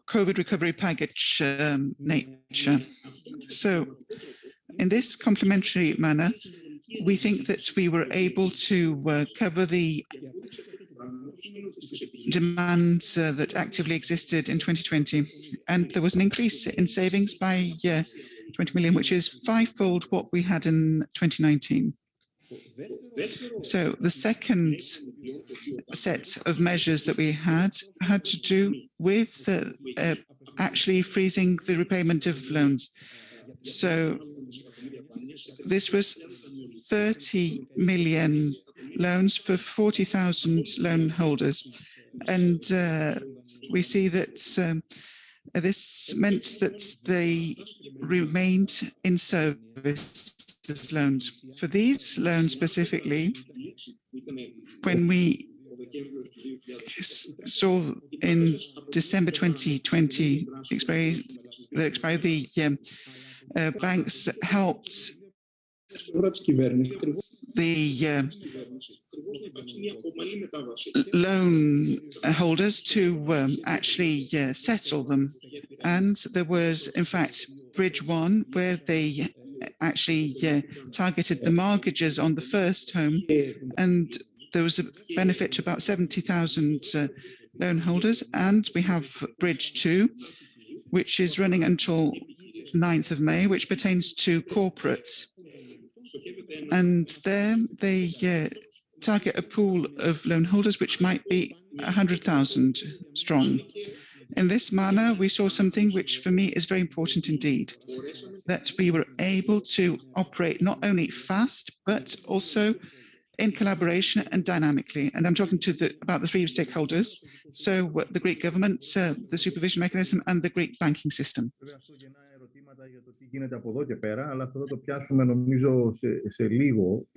COVID recovery package nature. So in this complementary manner, we think that we were able to cover the demand that actively existed in 2020. And there was an increase in savings by 20 million, which is fivefold what we had in 2019. So the second set of measures that we had to do with actually freezing the repayment of loans. So this was 30 million loans for 40,000 loan holders. And we see that this meant that they remained in service as loans. For these loans specifically, when we saw in December 2020 the banks helped the loan holders to actually settle them. And there was, in fact, Bridge 1, where they actually targeted the mortgages on the first home, and there was a benefit to about 70,000 loan holders, and we have Bridge 2, which is running until 9th of May, which pertains to corporates. And there they target a pool of loan holders which might be 100,000 strong. In this manner, we saw something which for me is very important indeed, that we were able to operate not only fast, but also in collaboration and dynamically. And I'm talking about the three stakeholders, so the Greek government, the supervision mechanism, and the Greek banking system. Γίνεται από εδώ και πέρα, αλλά αυτό θα το πιάσουμε νομίζω σε λίγο.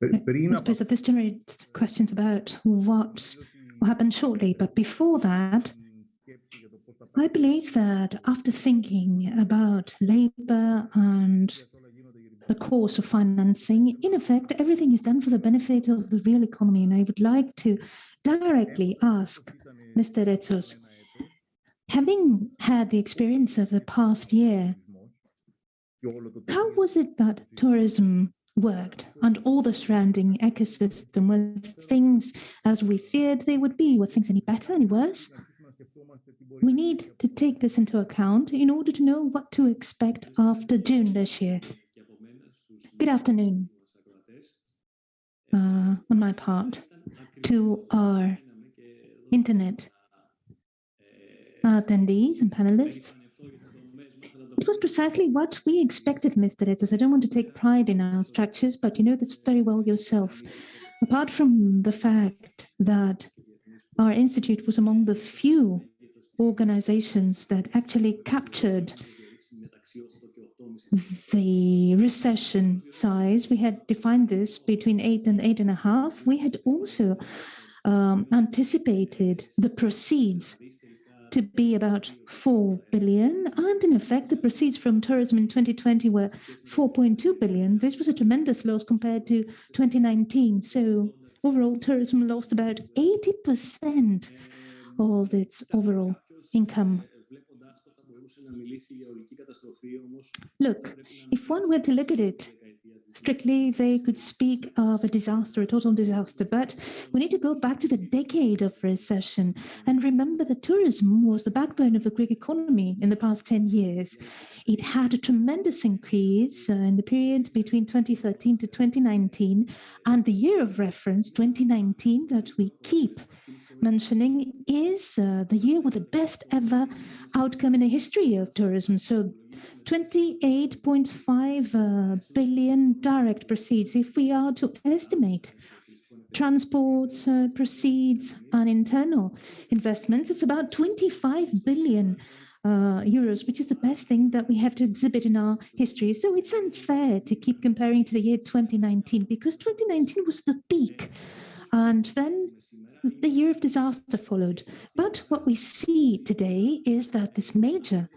I suppose that this generates questions about what will happen shortly, but before that, I believe that after thinking about labor and the course of financing, in effect, everything is done for the benefit of the real economy. And I would like to directly ask Mr. Retsos, having had the experience of the past year, how was it that tourism worked and all the surrounding ecosystem? Were things as we feared they would be? Were things any better, any worse? We need to take this into account in order to know what to expect after June this year. Good afternoon, on my part, to our internet attendees and panelists. It was precisely what we expected, Mr. Retsos. I don't want to take pride in our structures, but you know this very well yourself. Apart from the fact that our institute was among the few organizations that actually captured the recession size, we had defined this between 8 and 8.5. We had also anticipated the proceeds to be about 4 billion. And in effect, the proceeds from tourism in 2020 were 4.2 billion. This was a tremendous loss compared to 2019. So overall, tourism lost about 80% of its overall income. Look, if one were to look at it strictly, they could speak of a disaster, a total disaster. But we need to go back to the decade of recession and remember that tourism was the backbone of the Greek economy in the past 10 years. It had a tremendous increase in the period between 2013 to 2019, and the year of reference, 2019, that we keep mentioning, is the year with the best ever outcome in the history of tourism. So 28.5 billion direct proceeds. If we are to estimate transports, proceeds, and internal investments, it's about 25 billion euros, which is the best thing that we have to exhibit in our history. So it's unfair to keep comparing to the year 2019, because 2019 was the peak. And then the year of disaster followed. But what we see today is that this major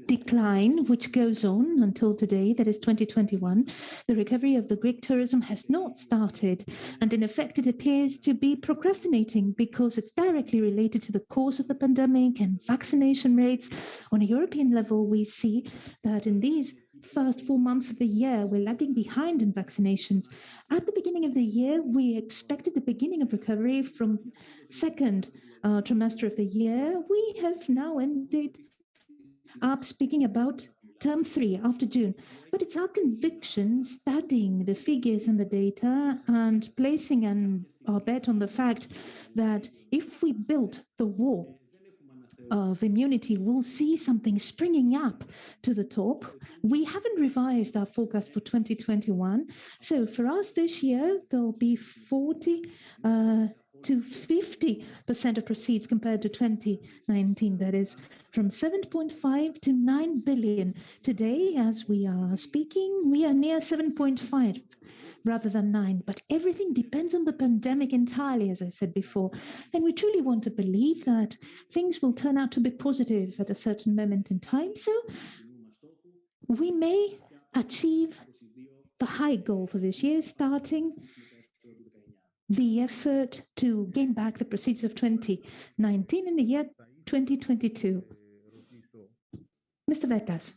decline, which goes on until today, that is 2021, the recovery of the Greek tourism has not started. And in effect, it appears to be procrastinating because it's directly related to the course of the pandemic and vaccination rates. On a European level, we see that in these first 4 months of the year, we're lagging behind in vaccinations. At the beginning of the year, we expected the beginning of recovery from second trimester of the year. We have now ended up speaking about term 3 after June. But it's our conviction, studying the figures and the data and placing our bet on the fact that if we build the wall of immunity, we'll see something springing up to the top. We haven't revised our forecast for 2021. So for us this year, there'll be 40 to 50% of proceeds compared to 2019. That is from 7.5 to 9 billion. Today, as we are speaking, we are near 7.5 rather than 9. But everything depends on the pandemic entirely, as I said before. And we truly want to believe that things will turn out to be positive at a certain moment in time. So we may achieve the high goal for this year, starting the effort to gain back the proceeds of 2019 in the year 2022. Mr. Vettas,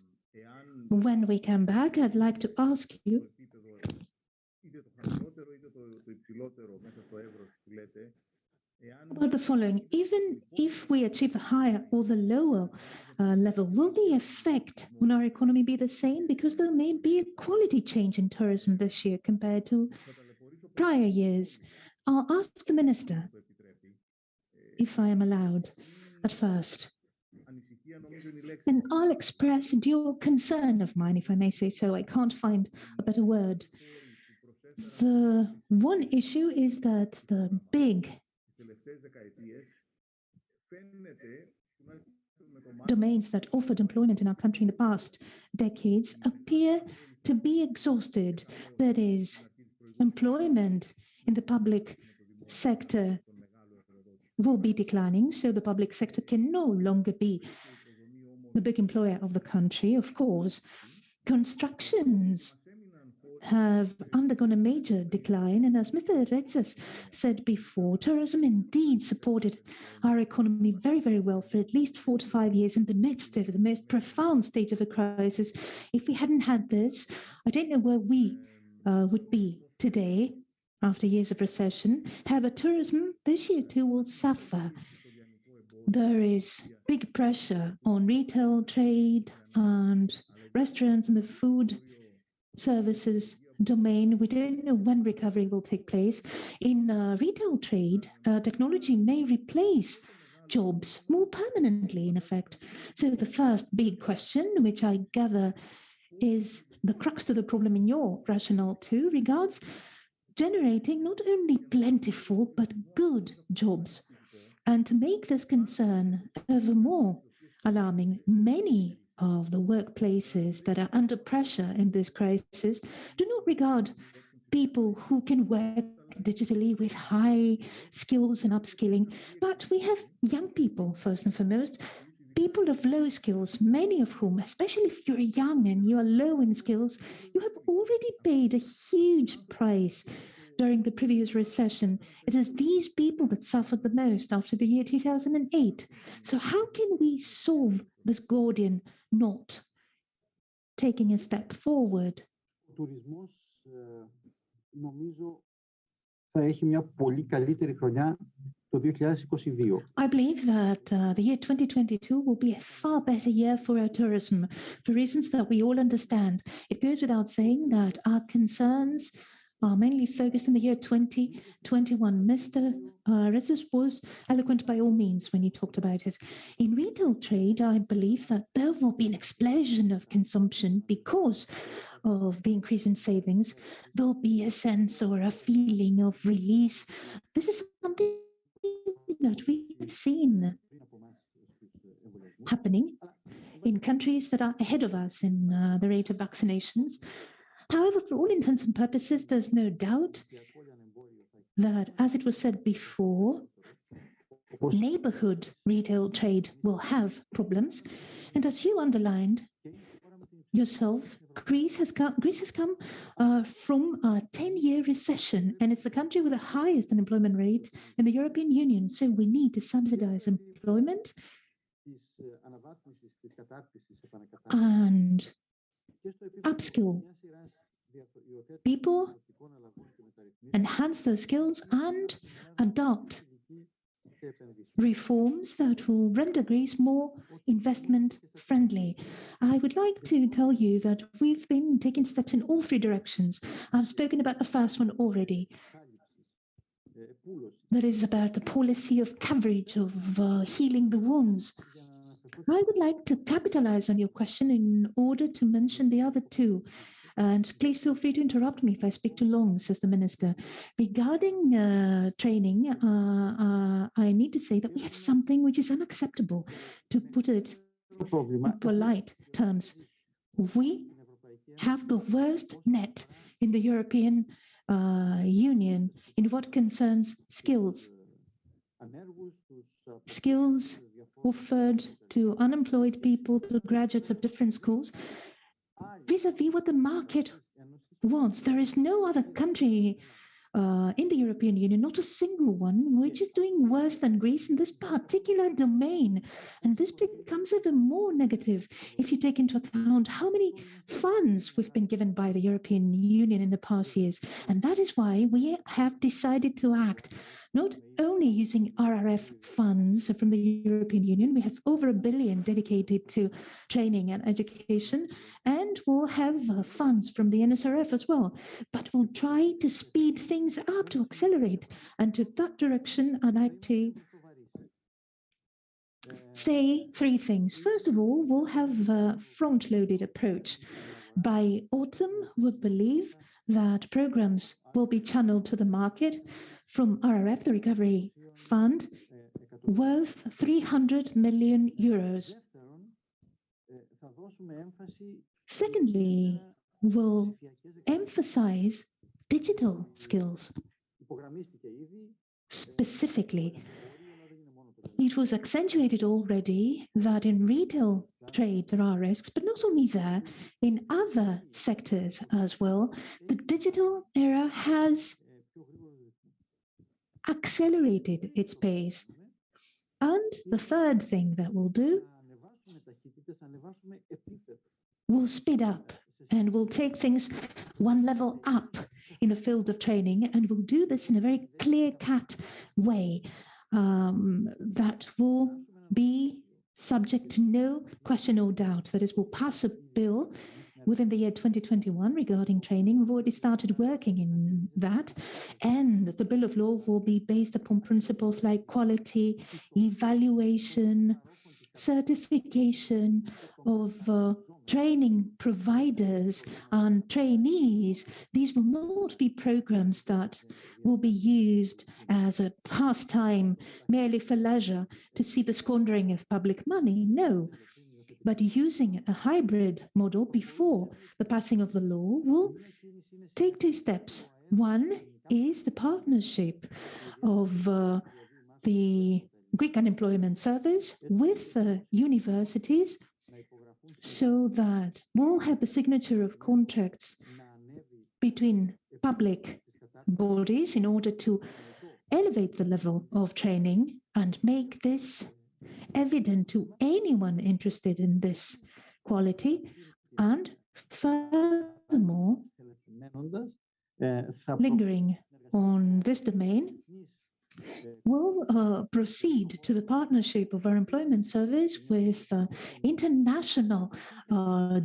when we come back, I'd like to ask you About the following, even if we achieve the higher or the lower level, will the effect on our economy be the same? Because there may be a quality change in tourism this year compared to prior years. I'll ask the minister, if I am allowed, at first. And I'll express due concern of mine, if I may say so. I can't find a better word. The one issue is that the big domains that offered employment in our country in the past decades appear to be exhausted. That is, employment in the public sector will be declining, so the public sector can no longer be the big employer of the country. Of course, constructions have undergone a major decline, and as Mr. Retsos said before, tourism indeed supported our economy very, very well for at least 4 to 5 years in the midst of the most profound state of a crisis. If we hadn't had this, I don't know where we would be today after years of recession. However, tourism this year too will suffer. There is big pressure on retail trade and restaurants and the food services domain. We don't know when recovery will take place. In retail trade, technology may replace jobs more permanently, in effect. So the first big question, which I gather is the crux of the problem in your rationale too, regards generating not only plentiful but good jobs. And to make this concern ever more alarming, many of the workplaces that are under pressure in this crisis do not regard people who can work digitally with high skills and upskilling, but we have young people, first and foremost, people of low skills, many of whom, especially if you're young and you are low in skills, you have already paid a huge price during the previous recession. It is these people that suffered the most after the year 2008. So how can we solve this Gordian knot, taking a step forward? I believe that the year 2022 will be a far better year for our tourism, for reasons that we all understand. It goes without saying that our concerns are mainly focused in the year 2021. Mr. Retsos was eloquent by all means when he talked about it. In retail trade, I believe that there will be an explosion of consumption because of the increase in savings. There'll be a sense or a feeling of release. This is something that we have seen happening in countries that are ahead of us in the rate of vaccinations. However, for all intents and purposes, there's no doubt that, as it was said before, neighborhood retail trade will have problems. And as you underlined yourself, Greece has come from a 10-year recession, and it's the country with the highest unemployment rate in the European Union. So we need to subsidize employment and upskill people, enhance their skills, and adopt reforms that will render Greece more investment friendly. I would like to tell you that we've been taking steps in all three directions. I've spoken about the first one already. That is about the policy of coverage, of healing the wounds. I would like to capitalize on your question in order to mention the other two. And please feel free to interrupt me if I speak too long, says the minister. Regarding training, I need to say that we have something which is unacceptable, to put it in polite terms. We have the worst net in the European Union in what concerns skills. Skills offered to unemployed people, to graduates of different schools, vis-a-vis what the market wants. There is no other country in the European Union, not a single one, which is doing worse than Greece in this particular domain. And this becomes even more negative if you take into account how many funds we've been given by the European Union in the past years. And that is why we have decided to act, not only using RRF funds from the European Union. We have over $1 billion dedicated to training and education, and we'll have funds from the NSRF as well. But we'll try to speed things up, to accelerate. And to that direction, I'd like to say three things. First of all, we'll have a front-loaded approach. By autumn, we believe that programs will be channeled to the market from RRF, the Recovery Fund, worth 300 million euros. Secondly, we'll emphasize digital skills. Specifically, it was accentuated already that in retail trade there are risks, but not only there, in other sectors as well. The digital era has accelerated its pace. And the third thing that we'll do, we'll speed up and we'll take things one level up in the field of training, and we'll do this in a very clear-cut way that will be subject to no question or doubt. That is, we'll pass a bill within the year 2021 regarding training. We've already started working in that, and the bill of law will be based upon principles like quality, evaluation, certification of training providers and trainees. These will not be programs that will be used as a pastime merely for leisure to see the squandering of public money. No. But using a hybrid model before the passing of the law will take two steps. One is the partnership of the Greek Unemployment Service with universities, so that we'll have the signature of contracts between public bodies in order to elevate the level of training and make this evident to anyone interested in this quality. And furthermore, lingering on this domain, we'll proceed to the partnership of our employment service with international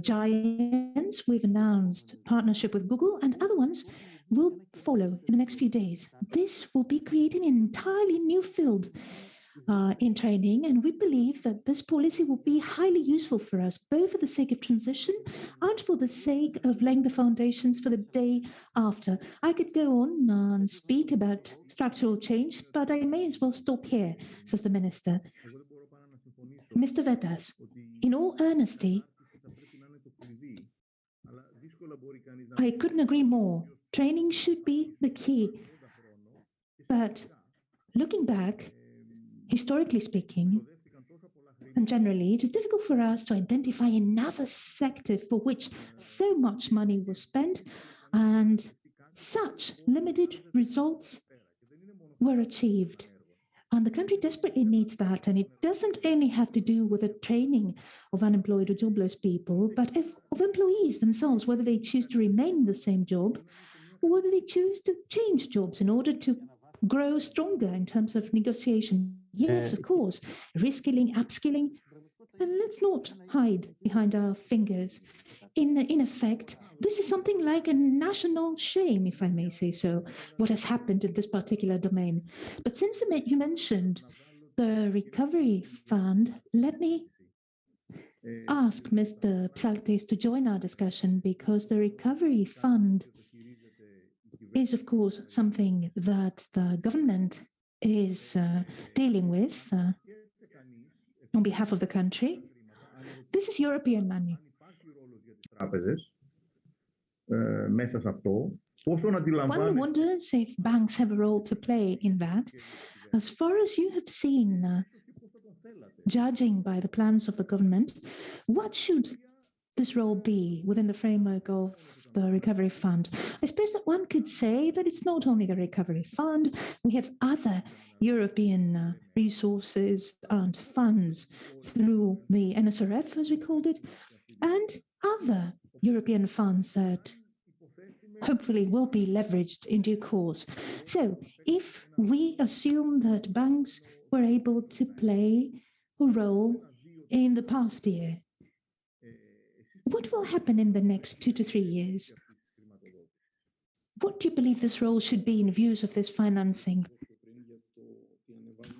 giants. We've announced partnership with Google, and other ones will follow in the next few days. This will be creating an entirely new field in training, and we believe that this policy will be highly useful for us, both for the sake of transition and for the sake of laying the foundations for the day after. I could go on and speak about structural change, but I may as well stop here, says the minister. Mr. Vettas, in all earnesty, I couldn't agree more. Training should be the key. But looking back, historically speaking, and generally, it is difficult for us to identify another sector for which so much money was spent and such limited results were achieved. And the country desperately needs that. And it doesn't only have to do with the training of unemployed or jobless people, but of employees themselves, whether they choose to remain in the same job or whether they choose to change jobs in order to grow stronger in terms of negotiation. Yes, of course, reskilling, upskilling, and let's not hide behind our fingers. In effect, this is something like a national shame, if I may say so, what has happened in this particular domain. But since you mentioned the Recovery Fund, let me ask Mr. Psaltis to join our discussion, because the Recovery Fund is, of course, something that the government is dealing with on behalf of the country. This is European money. One wonders if banks have a role to play in that. As far as you have seen, judging by the plans of the government, what should this role be within the framework of the Recovery Fund? I suppose that one could say that it's not only the Recovery Fund, we have other European resources and funds through the NSRF, as we called it, and other European funds that hopefully will be leveraged in due course. So if we assume that banks were able to play a role in the past year, what will happen in the next 2 to 3 years? What do you believe this role should be in views of this financing?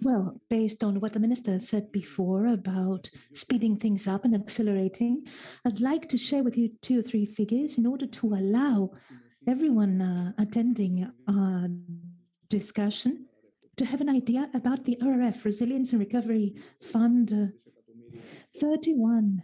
Well, based on what the minister said before about speeding things up and accelerating, I'd like to share with you 2 or 3 figures in order to allow everyone attending our discussion to have an idea about the RRF, Resilience and Recovery Fund. 31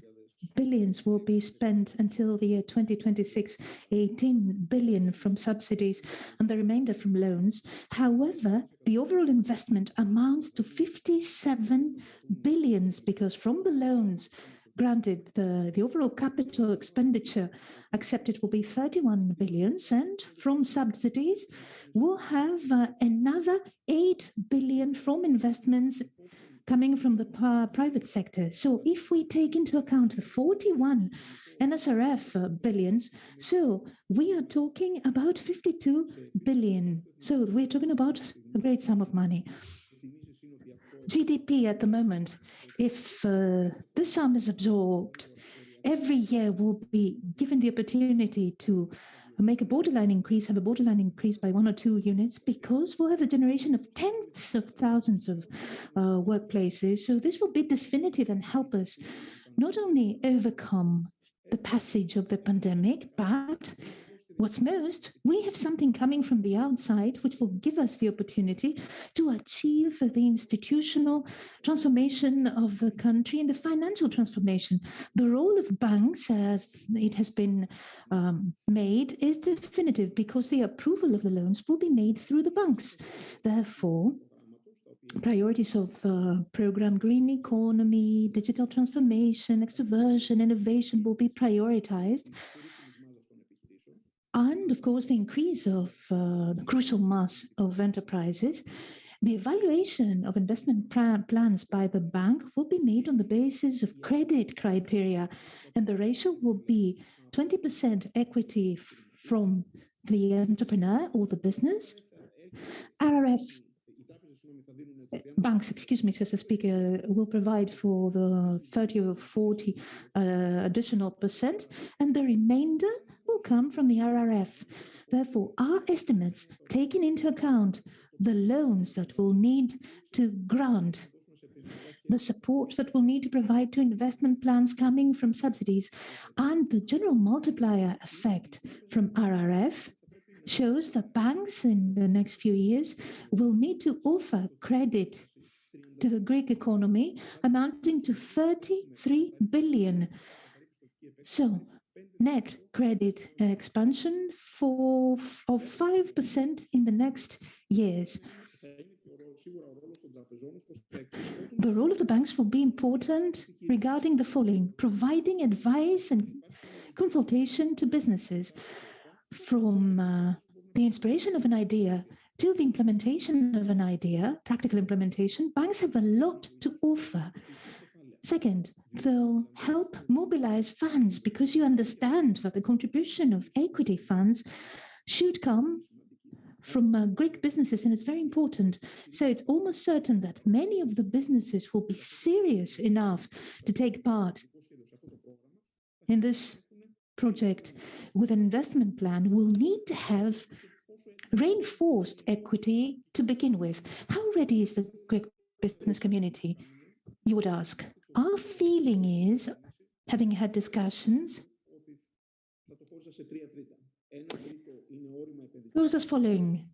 billions will be spent until the year 2026, 18 billion from subsidies and the remainder from loans. However, the overall investment amounts to 57 billions because from the loans granted, the overall capital expenditure accepted will be 31 billions, and from subsidies, we'll have another 8 billion from investments coming from the private sector. So if we take into account the 41 NSRF billions, so we are talking about 52 billion. So we're talking about a great sum of money. GDP at the moment, if this sum is absorbed, every year we'll be given the opportunity to make a borderline increase, have a borderline increase by 1 or 2 units, because we'll have a generation of tens of thousands of workplaces. So this will be definitive and help us not only overcome the passage of the pandemic, but what's most, we have something coming from the outside which will give us the opportunity to achieve the institutional transformation of the country and the financial transformation. The role of banks, as it has been made, is definitive because the approval of the loans will be made through the banks. Therefore, priorities of program green economy, digital transformation, extroversion, innovation will be prioritized. And of course, the increase of the crucial mass of enterprises. The evaluation of investment plans by the bank will be made on the basis of credit criteria, and the ratio will be 20% equity from the entrepreneur or the business. RRF banks, says the speaker, will provide for the 30 or 40 additional percent, and the remainder will come from the RRF. Therefore, our estimates, taking into account the loans that will need to grant, the support that will need to provide to investment plans coming from subsidies, and the general multiplier effect from RRF, shows that banks in the next few years will need to offer credit to the Greek economy amounting to 33 billion. So, net credit expansion of 5% in the next years. The role of the banks will be important regarding the following: providing advice and consultation to businesses, from the inspiration of an idea to the implementation of an idea, practical implementation. Banks have a lot to offer. Second, they'll help mobilize funds because you understand that the contribution of equity funds should come from Greek businesses, and it's very important. So it's almost certain that many of the businesses will be serious enough to take part in this project with an investment plan. Will need to have reinforced equity to begin with. How ready is the Greek business community, you would ask? Our feeling is, having had discussions, goes as following: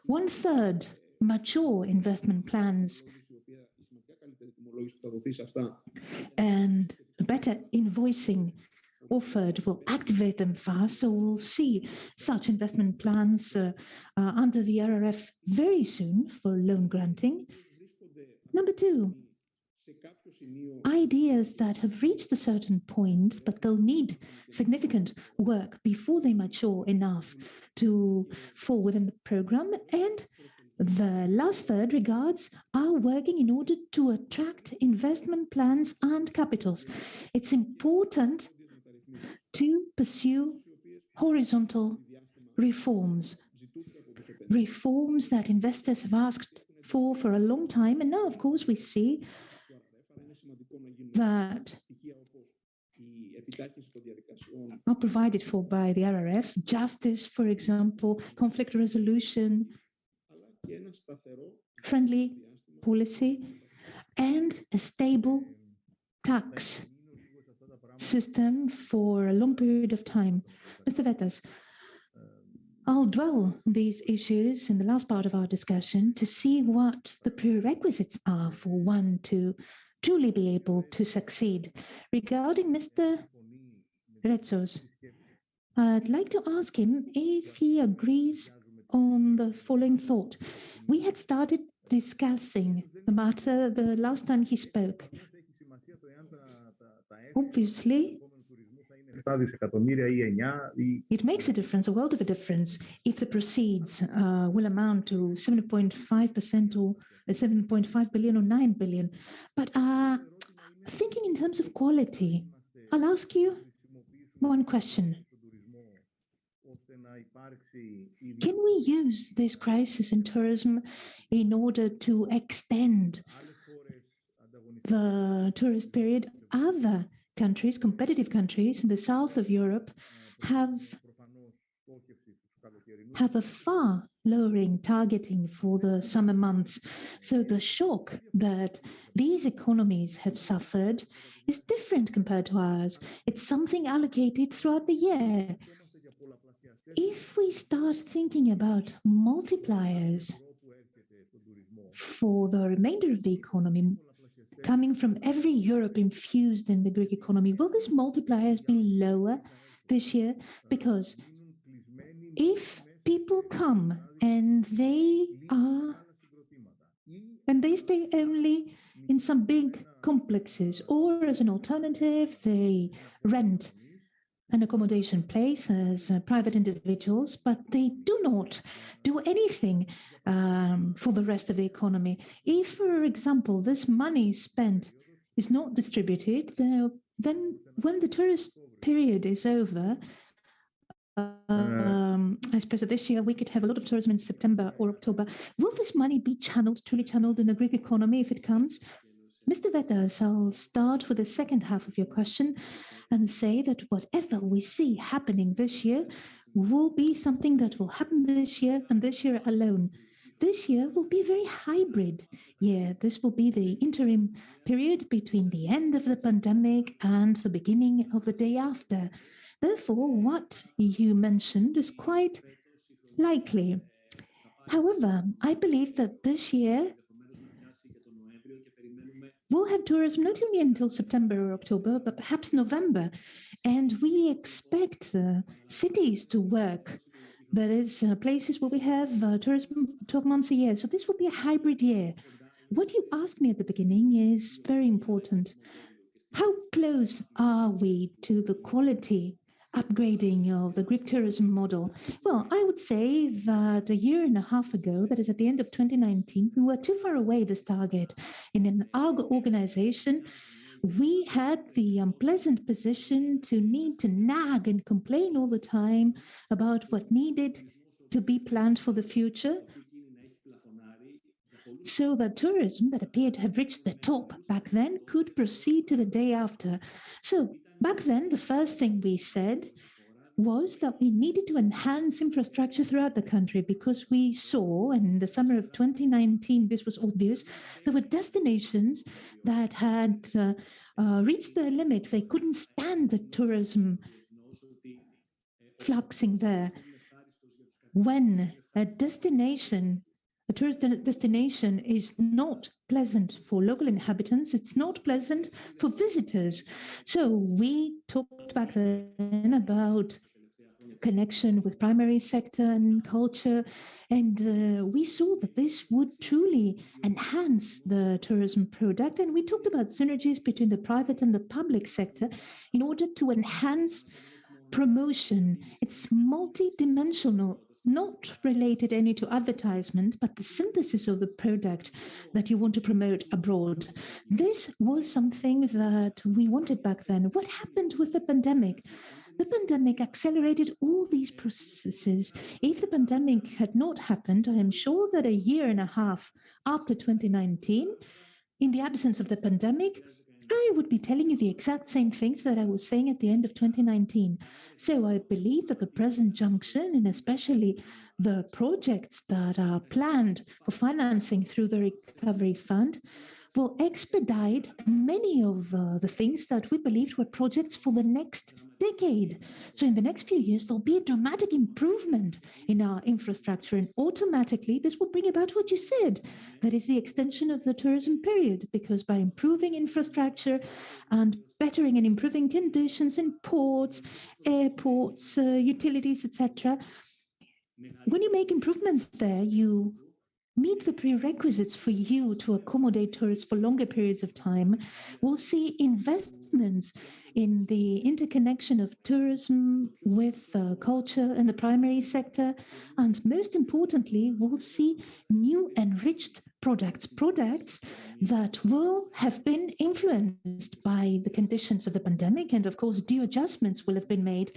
1/3 mature investment plans and better invoicing offered will activate them fast. So we'll see such investment plans under the RRF very soon for loan granting. Number 2, ideas that have reached a certain point, but they'll need significant work before they mature enough to fall within the program. And the last third regards our working in order to attract investment plans and capitals. It's important to pursue horizontal reforms, reforms that investors have asked for a long time. And now, of course, we see that are provided for by the RRF, justice, for example, conflict resolution, friendly policy, and a stable tax system for a long period of time. Mr. Vettas, I'll dwell on these issues in the last part of our discussion to see what the prerequisites are for one to truly be able to succeed. Regarding Mr. Retsos, I'd like to ask him if he agrees on the following thought. We had started discussing the matter the last time he spoke. Obviously, it makes a difference, a world of a difference, if the proceeds will amount to 7.5% or 7.5 billion or 9 billion. But thinking in terms of quality, I'll ask you one question. Can we use this crisis in tourism in order to extend the tourist period? Other countries, competitive countries in the south of Europe, have a far lowering targeting for the summer months. So the shock that these economies have suffered is different compared to ours. It's something allocated throughout the year. If we start thinking about multipliers for the remainder of the economy, coming from every Europe infused in the Greek economy, will these multipliers be lower this year? Because if people come and they stay only in some big complexes, or as an alternative, they rent an accommodation place as private individuals, but they do not do anything for the rest of the economy. If, for example, this money spent is not distributed, then when the tourist period is over, I suppose that this year we could have a lot of tourism in September or October. Will this money be truly channeled in the Greek economy if it comes? Mr. Vettas, I'll start with the second half of your question and say that whatever we see happening this year will be something that will happen this year and this year alone. This year will be a very hybrid year. This will be the interim period between the end of the pandemic and the beginning of the day after. Therefore, what you mentioned is quite likely. However, I believe that this year we'll have tourism not only until September or October, but perhaps November. And we expect cities to work. That is, places where we have tourism 12 months a year. So this will be a hybrid year. What you asked me at the beginning is very important. How close are we to the quality upgrading of the Greek tourism model? Well, I would say that a year and a half ago, that is at the end of 2019, we were too far away this target. In our organization, we had the unpleasant position to need to nag and complain all the time about what needed to be planned for the future, so that tourism that appeared to have reached the top back then could proceed to the day after. So back then, the first thing we said was that we needed to enhance infrastructure throughout the country, because we saw, and in the summer of 2019, this was obvious, there were destinations that had reached their limit. They couldn't stand the tourism fluxing there. When a tourist destination is not pleasant for local inhabitants, it's not pleasant for visitors. So we talked back then about connection with primary sector and culture. And we saw that this would truly enhance the tourism product. And we talked about synergies between the private and the public sector in order to enhance promotion. It's multidimensional, not related only to advertisement, but the synthesis of the product that you want to promote abroad. This was something that we wanted back then. What happened with the pandemic? The pandemic accelerated all these processes. If the pandemic had not happened, I am sure that a year and a half after 2019, in the absence of the pandemic, I would be telling you the exact same things that I was saying at the end of 2019. So I believe that the present junction, and especially the projects that are planned for financing through the Recovery Fund, will expedite many of the things that we believed were projects for the next decade. So in the next few years, there'll be a dramatic improvement in our infrastructure, and automatically this will bring about what you said, that is the extension of the tourism period, because by improving infrastructure and bettering and improving conditions in ports, airports, utilities, etc., when you make improvements there, you meet the prerequisites for you to accommodate tourists for longer periods of time. We'll see investments in the interconnection of tourism with culture and the primary sector. And most importantly, we'll see new enriched products that will have been influenced by the conditions of the pandemic. And of course, due adjustments will have been made,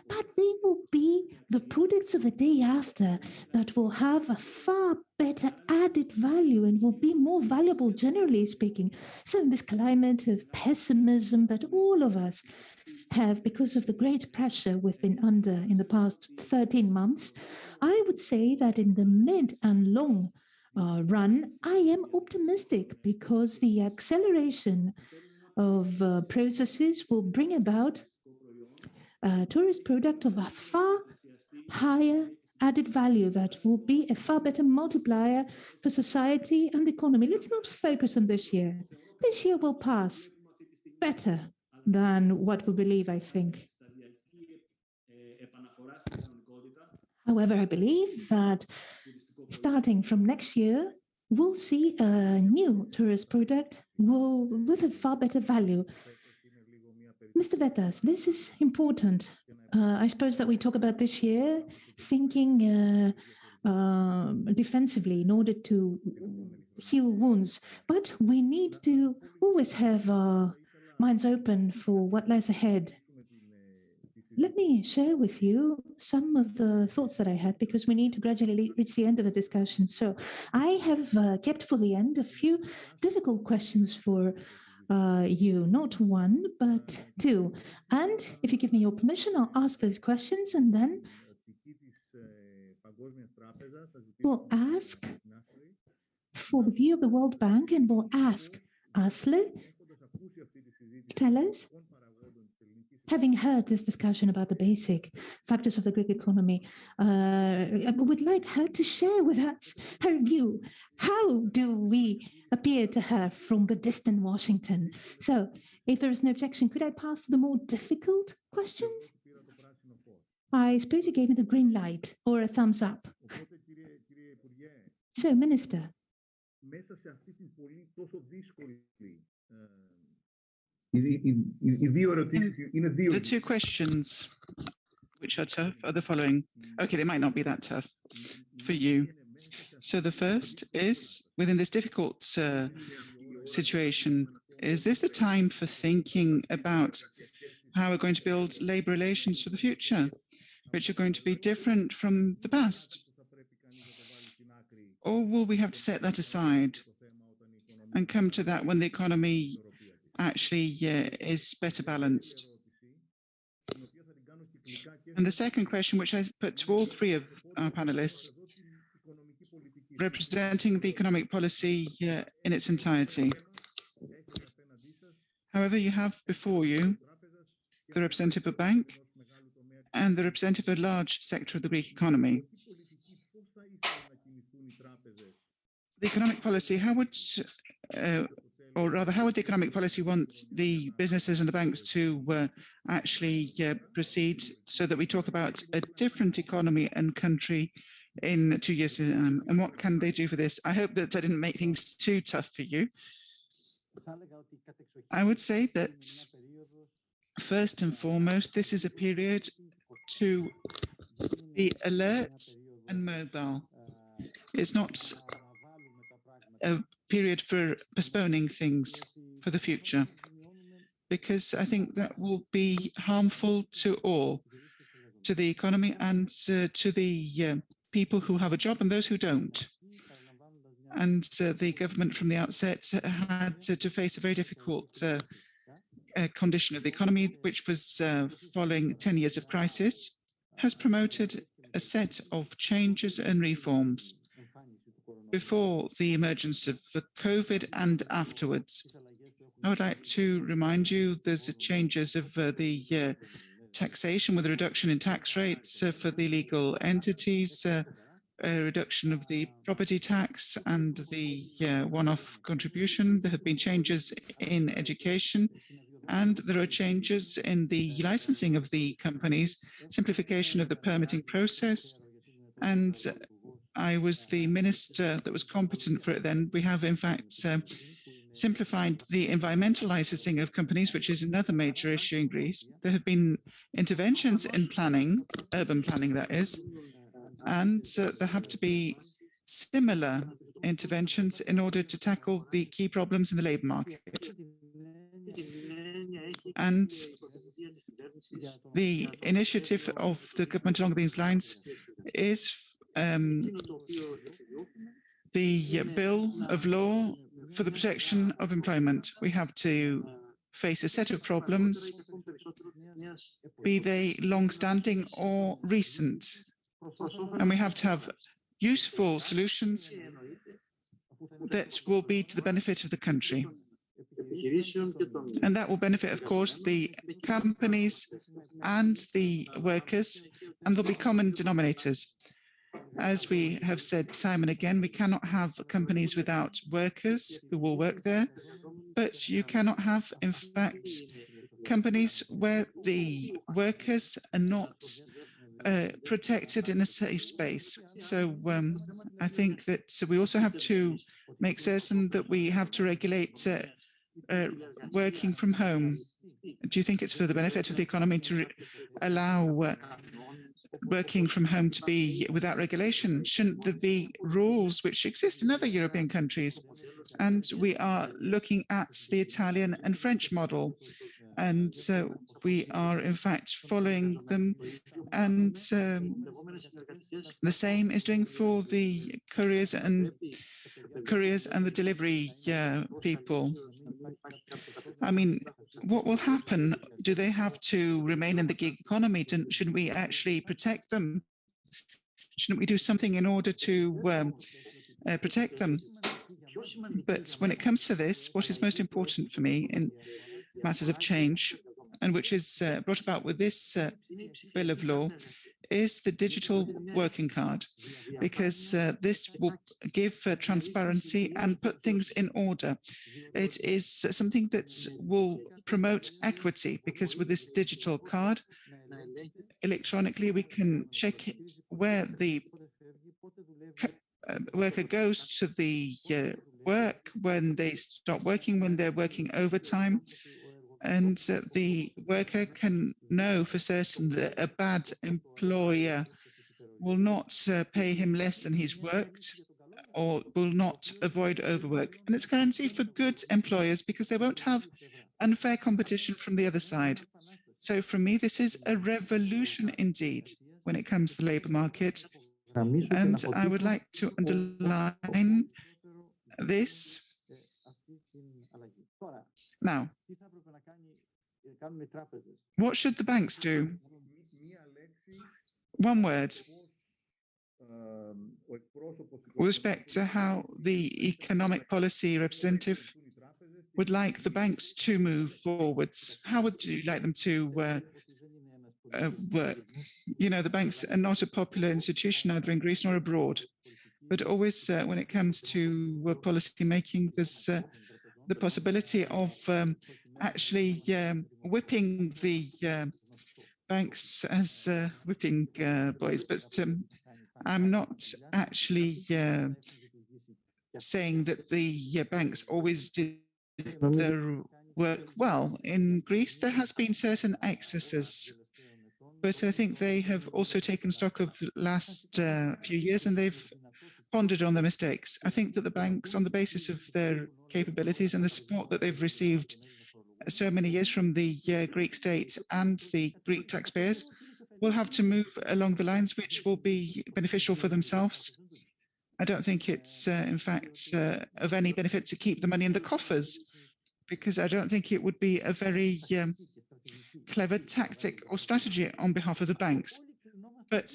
but they will be the products of the day after that will have a far better added value and will be more valuable, generally speaking. So in this climate of pessimism that all of us have because of the great pressure we've been under in the past 13 months, I would say that in the mid and long run, I am optimistic because the acceleration of processes will bring about a tourist product of a far higher added value that will be a far better multiplier for society and economy. Let's not focus on this year. This year will pass better than what we believe, I think. However, I believe that starting from next year, we'll see a new tourist product with a far better value. Mr. Vettas, this is important. I suppose that we talk about this year thinking defensively in order to heal wounds, but we need to always have our minds open for what lies ahead. Let me share with you some of the thoughts that I had, because we need to gradually reach the end of the discussion. So I have kept for the end a few difficult questions for you, not one, but two. And if you give me your permission, I'll ask those questions, and then we'll ask for the view of the World Bank, and we'll ask Asli, tell us, having heard this discussion about the basic factors of the Greek economy, I would like her to share with us her view. How do we appear to her from the distant Washington? So, if there is no objection, could I pass to the more difficult questions? I suppose you gave me the green light or a thumbs up. So, Minister. The two questions which are tough are the following. Okay, they might not be that tough for you. So the first is, within this difficult situation, is this the time for thinking about how we're going to build labor relations for the future, which are going to be different from the past? Or will we have to set that aside and come to that when the economy actually is better balanced? And the second question, which I put to all three of our panelists, representing the economic policy in its entirety. However, you have before you the representative of a bank and the representative of a large sector of the Greek economy. The economic policy, how would or rather, how would the economic policy want the businesses and the banks to actually proceed so that we talk about a different economy and country in 2 years? And what can they do for this? I hope that I didn't make things too tough for you. I would say that first and foremost, this is a period to be alert and mobile. It's not a period for postponing things for the future, because I think that will be harmful to all, to the economy and to the people who have a job and those who don't. And the government from the outset had to face a very difficult condition of the economy, which was following 10 years of crisis, has promoted a set of changes and reforms before the emergence of the COVID and afterwards. I would like to remind you there's changes of the taxation with a reduction in tax rates for the legal entities, a reduction of the property tax and the one-off contribution. There have been changes in education, and there are changes in the licensing of the companies, simplification of the permitting process, and I was the minister that was competent for it then. We have, in fact, simplified the environmental licensing of companies, which is another major issue in Greece. There have been interventions in planning, urban planning that is, and there have to be similar interventions in order to tackle the key problems in the labour market. And the initiative of the government along these lines is the bill of law for the protection of employment. We have to face a set of problems, be they long-standing or recent, and we have to have useful solutions that will be to the benefit of the country. And that will benefit, of course, the companies and the workers, and there'll be common denominators. As we have said time and again, we cannot have companies without workers who will work there, but you cannot have, in fact, companies where the workers are not protected in a safe space. So I think that we also have to make certain that we have to regulate working from home. Do you think it's for the benefit of the economy to allow working from home to be without regulation? Shouldn't there be rules which exist in other European countries? And we are looking at the Italian and French model. And so we are, in fact, following them. And the same is doing for the couriers and the delivery people. I mean, what will happen? Do they have to remain in the gig economy? Shouldn't we actually protect them? Shouldn't we do something in order to protect them? But when it comes to this, what is most important for me in matters of change, and which is brought about with this bill of law, is the digital working card, because this will give transparency and put things in order. It is something that will promote equity, because with this digital card, electronically, we can check where the worker goes to the work, when they stop working, when they're working overtime. And the worker can know for certain that a bad employer will not pay him less than he's worked, or will not avoid overwork. And it's guaranteed for good employers because they won't have unfair competition from the other side. So for me, this is a revolution indeed when it comes to the labour market. And I would like to underline this. Now, what should the banks do? One word. With respect to how the economic policy representative would like the banks to move forwards, how would you like them to work? You know, the banks are not a popular institution either in Greece nor abroad, but always when it comes to policy making, there's the possibility of actually whipping the banks as whipping boys, but I'm not actually saying that the banks always did their work well. In Greece, there has been certain excesses, but I think they have also taken stock of last few years and they've pondered on their mistakes. I think that the banks, on the basis of their capabilities and the support that they've received so many years from the Greek state and the Greek taxpayers, will have to move along the lines which will be beneficial for themselves. I don't think it's, in fact, of any benefit to keep the money in the coffers, because I don't think it would be a very clever tactic or strategy on behalf of the banks. But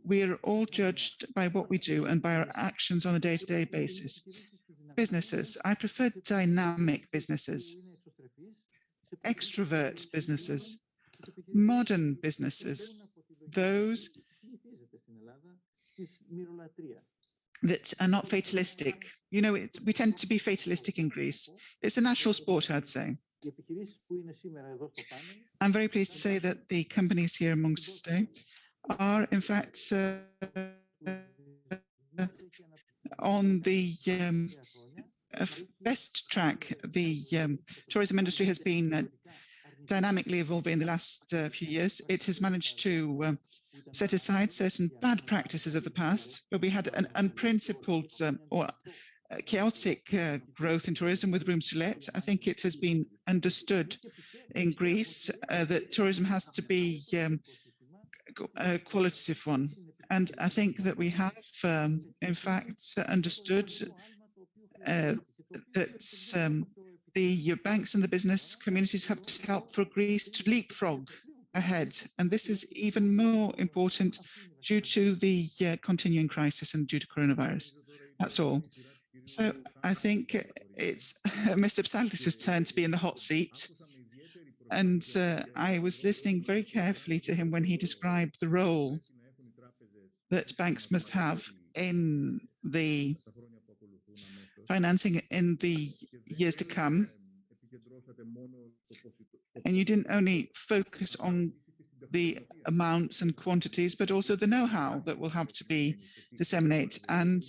we are all judged by what we do and by our actions on a day-to-day basis. Businesses, I prefer dynamic businesses, extrovert businesses, modern businesses, those that are not fatalistic. You know, we tend to be fatalistic in Greece. It's a national sport, I'd say. I'm very pleased to say that the companies here amongst us today are, in fact, on the best track. The tourism industry has been dynamically evolving in the last few years. It has managed to set aside certain bad practices of the past, but we had an unprincipled or chaotic growth in tourism with Vincelette. I think it has been understood in Greece that tourism has to be a qualitative one. And I think that we have, in fact, understood that the banks and the business communities have to help for Greece to leapfrog ahead. And this is even more important due to the continuing crisis and due to coronavirus. That's all. So I think it's Mr. Psaltis' turn to be in the hot seat. And I was listening very carefully to him when he described the role that banks must have in the financing in the years to come. And you didn't only focus on the amounts and quantities, but also the know-how that will have to be disseminated and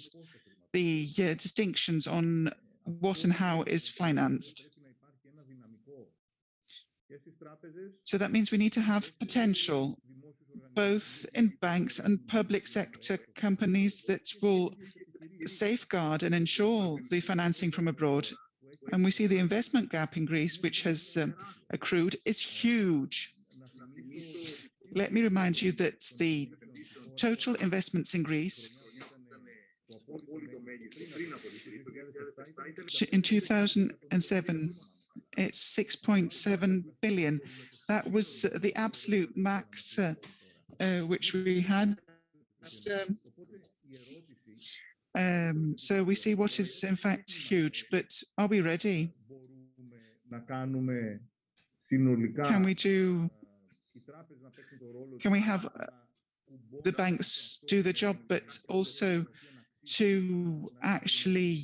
the distinctions on what and how is financed. So that means we need to have potential, both in banks and public sector companies that will safeguard and ensure the financing from abroad. And we see the investment gap in Greece, which has accrued, is huge. Let me remind you that the total investments in Greece in 2007, it's 6.7 billion. That was the absolute max which we had. So we see what is in fact huge, but are we ready? Can we have the banks do the job, but also to actually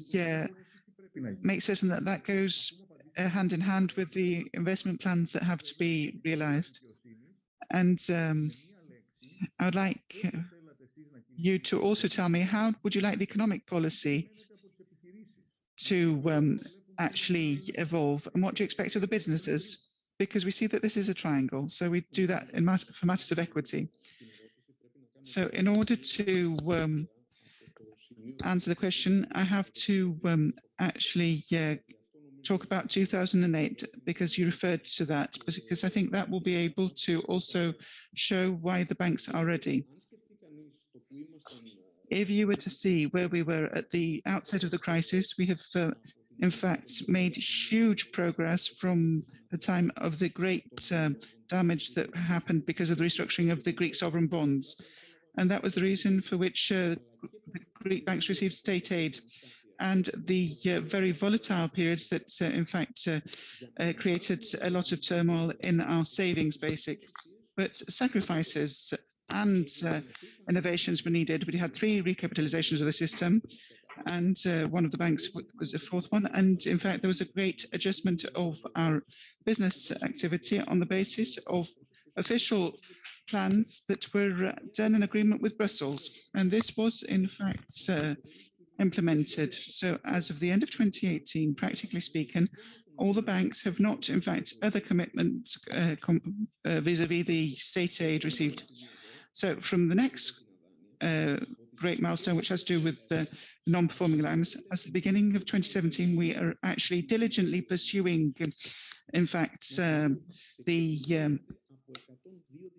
make certain that that goes hand in hand with the investment plans that have to be realized? And I would like you to also tell me, how would you like the economic policy to actually evolve, and what do you expect of the businesses? Because we see that this is a triangle, so we do that for matters of equity. So in order to answer the question, I have to actually talk about 2008, because you referred to that, because I think that will be able to also show why the banks are ready. If you were to see where we were at the outset of the crisis, we have in fact made huge progress from the time of the great damage that happened because of the restructuring of the Greek sovereign bonds. And that was the reason for which the Greek banks received state aid, and the very volatile periods that in fact created a lot of turmoil in our savings basic. But sacrifices and innovations were needed. We had 3 recapitalizations of the system. and one of the banks was a fourth one. And in fact, there was a great adjustment of our business activity on the basis of official plans that were done in agreement with Brussels. And this was, in fact, implemented. So as of the end of 2018, practically speaking, all the banks have not, in fact, other commitments vis-a-vis the state aid received. So from the next great milestone, which has to do with the non-performing loans, as the beginning of 2017, we are actually diligently pursuing, in fact, the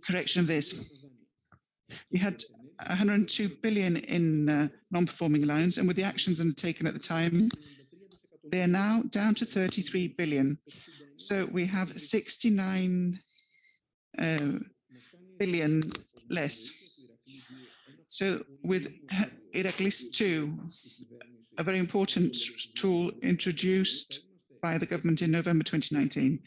correction of this. We had 102 billion in non-performing loans, and with the actions undertaken at the time, they are now down to 33 billion. So we have 69 billion less. So with Heracles 2, a very important tool introduced by the government in November 2019,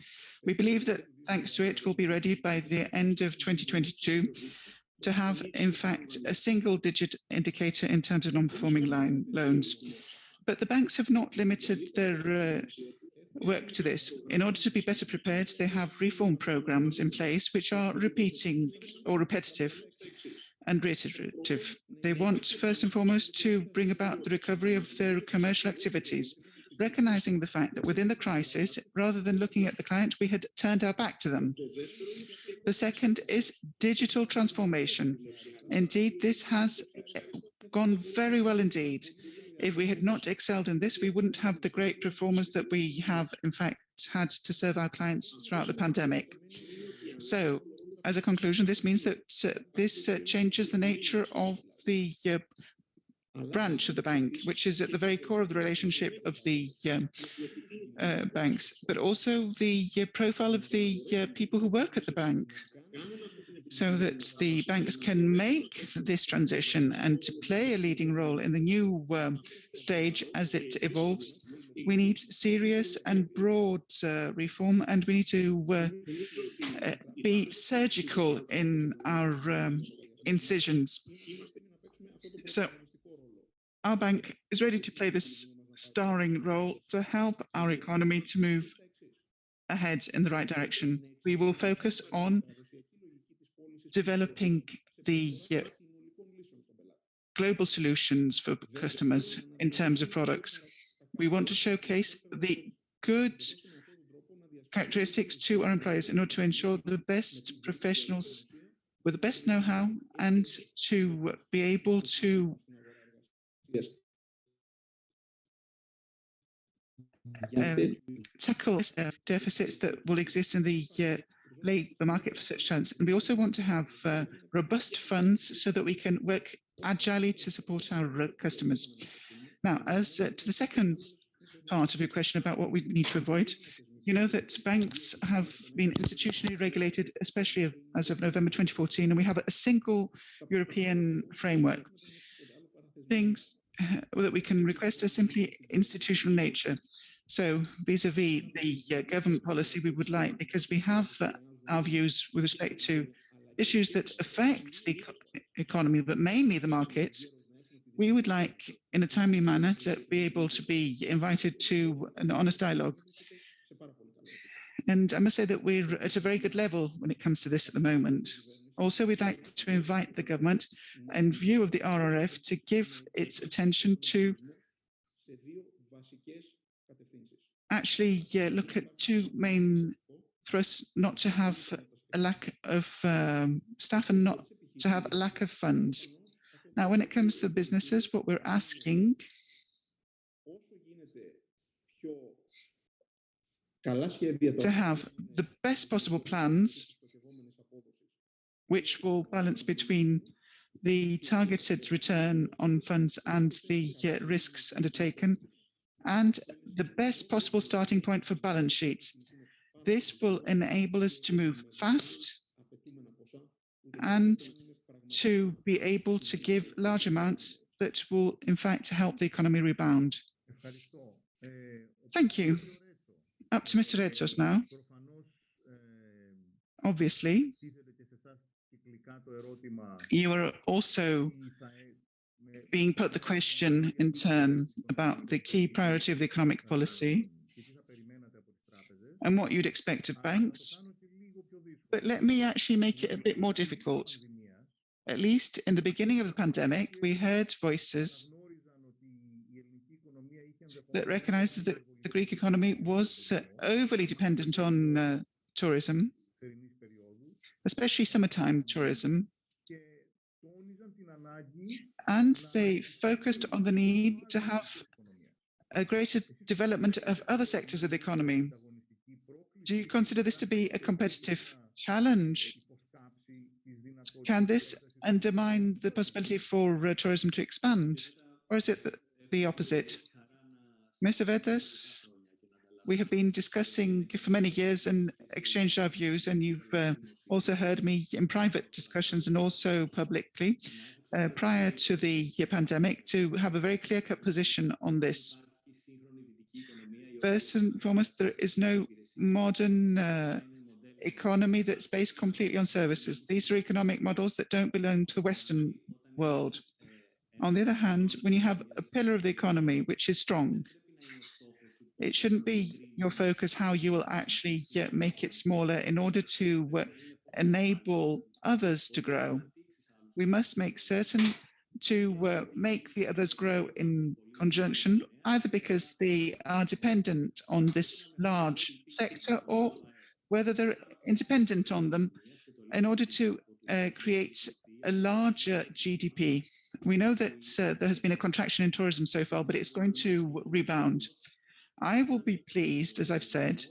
we believe that thanks to it, we'll be ready by the end of 2022 to have, in fact, a single-digit indicator in terms of non-performing loans. But the banks have not limited their work to this. In order to be better prepared, they have reform programs in place which are repeating or repetitive and reiterative. They want, first and foremost, to bring about the recovery of their commercial activities, recognizing the fact that within the crisis, rather than looking at the client, we had turned our back to them. The second is digital transformation. Indeed, this has gone very well indeed. If we had not excelled in this, we wouldn't have the great performance that we have, in fact, had to serve our clients throughout the pandemic. So, as a conclusion, this means that this changes the nature of the branch of the bank, which is at the very core of the relationship of the banks, but also the profile of the people who work at the bank, so that the banks can make this transition and to play a leading role in the new stage as it evolves. We need serious and broad reform, and we need to be surgical in our incisions. So our bank is ready to play this starring role to help our economy to move ahead in the right direction. We will focus on developing the global solutions for customers in terms of products. We want to showcase the good characteristics to our employees in order to ensure the best professionals with the best know-how and to be able to tackle deficits that will exist in the labour market for such times. And we also want to have robust funds so that we can work agilely to support our customers. Now, as to the second part of your question about what we need to avoid, you know that banks have been institutionally regulated, especially as of November 2014, and we have a single European framework. Things that we can request are simply institutional nature. So vis-a-vis the government policy we would like, because we have our views with respect to issues that affect the economy, but mainly the markets, we would like, in a timely manner, to be able to be invited to an honest dialogue. And I must say that we're at a very good level when it comes to this at the moment. Also, we'd like to invite the government, in view of the RRF, to give its attention to actually look at two main thrusts: not to have a lack of staff and not to have a lack of funds. Now, when it comes to the businesses, what we're asking to have the best possible plans which will balance between the targeted return on funds and the risks undertaken, and the best possible starting point for balance sheets. This will enable us to move fast and to be able to give large amounts that will, in fact, help the economy rebound. Thank you. Up to Mr. Retsos now. Obviously, you are also being put the question in turn about the key priority of the economic policy and what you'd expect of banks. But let me actually make it a bit more difficult. At least in the beginning of the pandemic, we heard voices that recognized that the Greek economy was overly dependent on tourism, especially summertime tourism. And they focused on the need to have a greater development of other sectors of the economy. Do you consider this to be a competitive challenge? Can this undermine the possibility for tourism to expand? Or is it the opposite? Mr. Vettas, we have been discussing for many years and exchanged our views, and you've also heard me in private discussions and also publicly prior to the pandemic to have a very clear-cut position on this. First and foremost, there is no modern economy that's based completely on services. These are economic models that don't belong to the Western world. On the other hand, when you have a pillar of the economy which is strong, it shouldn't be your focus how you will actually make it smaller in order to enable others to grow. We must make certain to make the others grow in conjunction, either because they are dependent on this large sector or whether they're independent on them in order to create a larger GDP. We know that there has been a contraction in tourism so far, but it's going to rebound. I will be pleased, as I've said,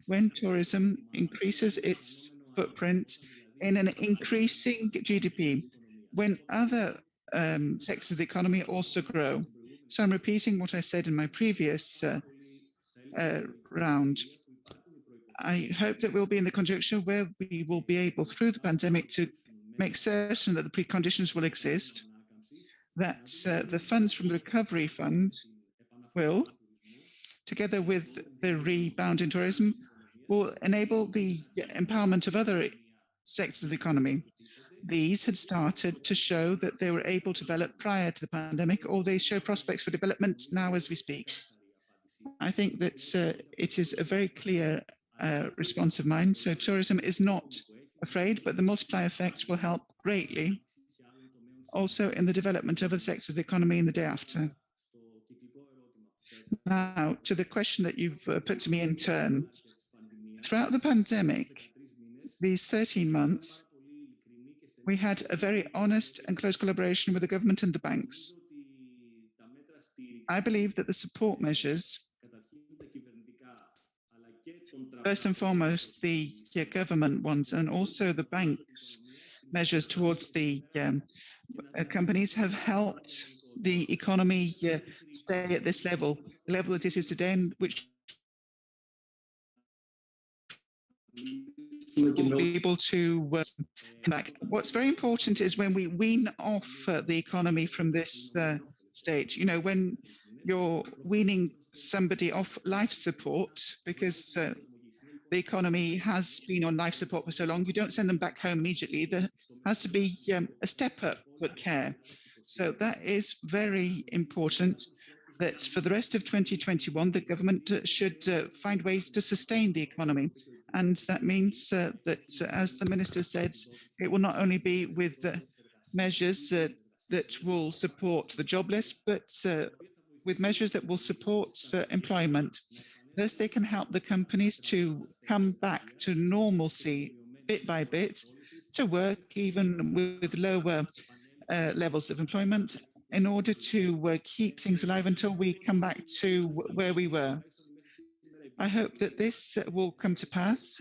when tourism increases its footprint in an increasing GDP, when other sectors of the economy also grow. So I'm repeating what I said in my previous round. I hope that we'll be in the conjuncture where we will be able, through the pandemic, to make certain that the preconditions will exist, that the funds from the recovery fund will, together with the rebound in tourism, will enable the empowerment of other sectors of the economy. These had started to show that they were able to develop prior to the pandemic, or they show prospects for development now as we speak. I think that it is a very clear response of mine. So tourism is not afraid, but the multiplier effect will help greatly also in the development of other sectors of the economy in the day after. Now, to the question that you've put to me in turn. Throughout the pandemic, these 13 months, we had a very honest and close collaboration with the government and the banks. I believe that the support measures, first and foremost, the government ones and also the banks' measures towards the companies have helped the economy stay at this level, the level that it is today, and which will be able to come back. What's very important is when we wean off the economy from this state, you know, when you're weaning somebody off life support because the economy has been on life support for so long, you don't send them back home immediately. There has to be a step up with care. So that is very important, that for the rest of 2021, the government should find ways to sustain the economy. And that means that, as the minister said, it will not only be with measures that will support the jobless, but with measures that will support employment. Thus, they can help the companies to come back to normalcy bit by bit, to work even with lower levels of employment in order to keep things alive until we come back to where we were. I hope that this will come to pass.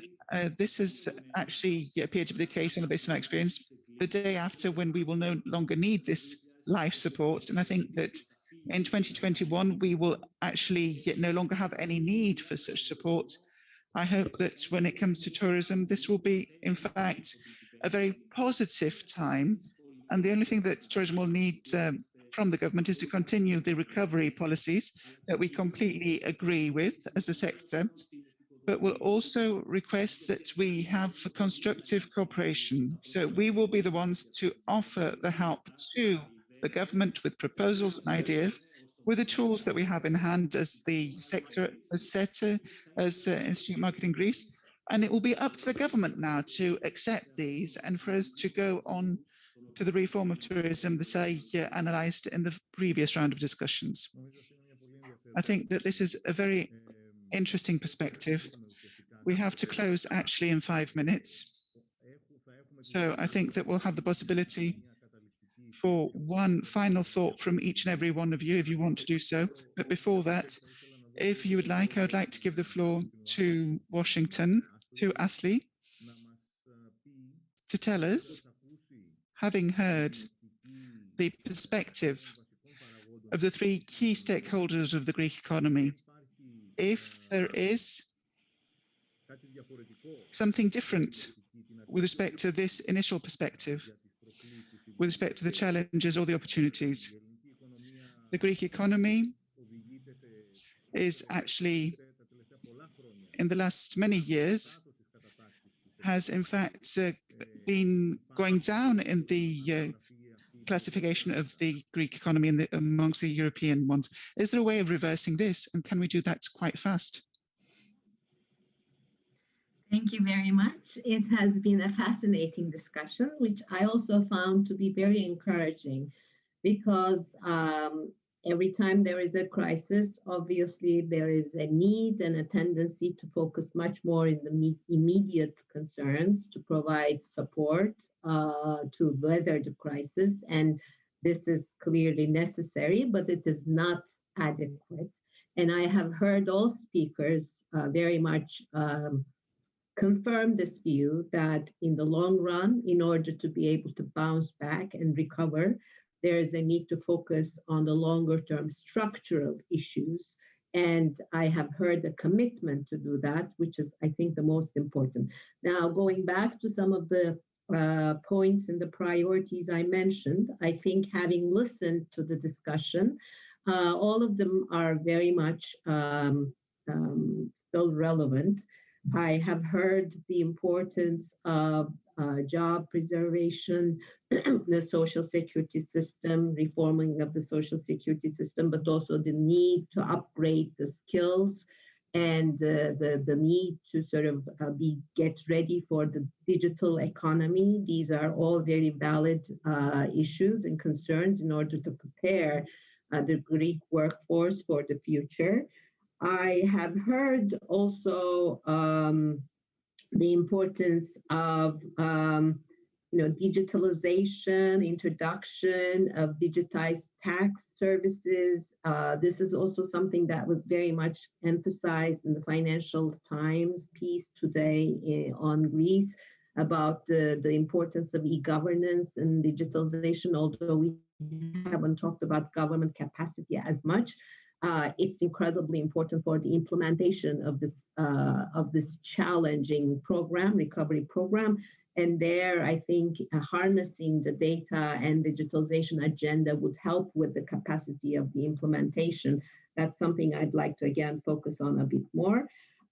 This has actually appeared to be the case on the basis of my experience. The day after, when we will no longer need this life support, and I think that in 2021, we will actually no longer have any need for such support. I hope that when it comes to tourism, this will be, in fact, a very positive time. And the only thing that tourism will need from the government is to continue the recovery policies that we completely agree with as a sector, but we'll also request that we have constructive cooperation. So we will be the ones to offer the help to the government with proposals and ideas, with the tools that we have in hand as the sector, as SETE, as Institute Marketing Greece. And it will be up to the government now to accept these and for us to go on to the reform of tourism that I analysed in the previous round of discussions. I think that this is a very interesting perspective. We have to close actually in 5 minutes. So I think that we'll have the possibility for one final thought from each and every one of you if you want to do so. But before that, if you would like, I would like to give the floor to Washington, to Asli, to tell us, having heard the perspective of the 3 key stakeholders of the Greek economy, if there is something different with respect to this initial perspective, with respect to the challenges or the opportunities. The Greek economy is actually, in the last many years, has in fact been going down in the classification of the Greek economy amongst the European ones. Is there a way of reversing this, and can we do that quite fast? Thank you very much. It has been a fascinating discussion, which I also found to be very encouraging, because every time there is a crisis, obviously there is a need and a tendency to focus much more in the immediate concerns, to provide support to weather the crisis. And this is clearly necessary, but it is not adequate. And I have heard all speakers very much confirm this view that in the long run, in order to be able to bounce back and recover, there is a need to focus on the longer term structural issues. And I have heard a commitment to do that, which is, I think, the most important. Now, going back to some of the points and the priorities I mentioned, I think having listened to the discussion, all of them are very much still relevant. I have heard the importance of job preservation, the social security system, reforming of the social security system, but also the need to upgrade the skills and the need to sort of get ready for the digital economy. These are all very valid issues and concerns in order to prepare the Greek workforce for the future. I have heard also the importance of digitalization, introduction of digitized tax services. This is also something that was very much emphasized in the Financial Times piece today on Greece about the importance of e-governance and digitalization, although we haven't talked about government capacity as much. It's incredibly important for the implementation of this challenging program, recovery program. And there, I think harnessing the data and digitalization agenda would help with the capacity of the implementation. That's something I'd like to, again, focus on a bit more.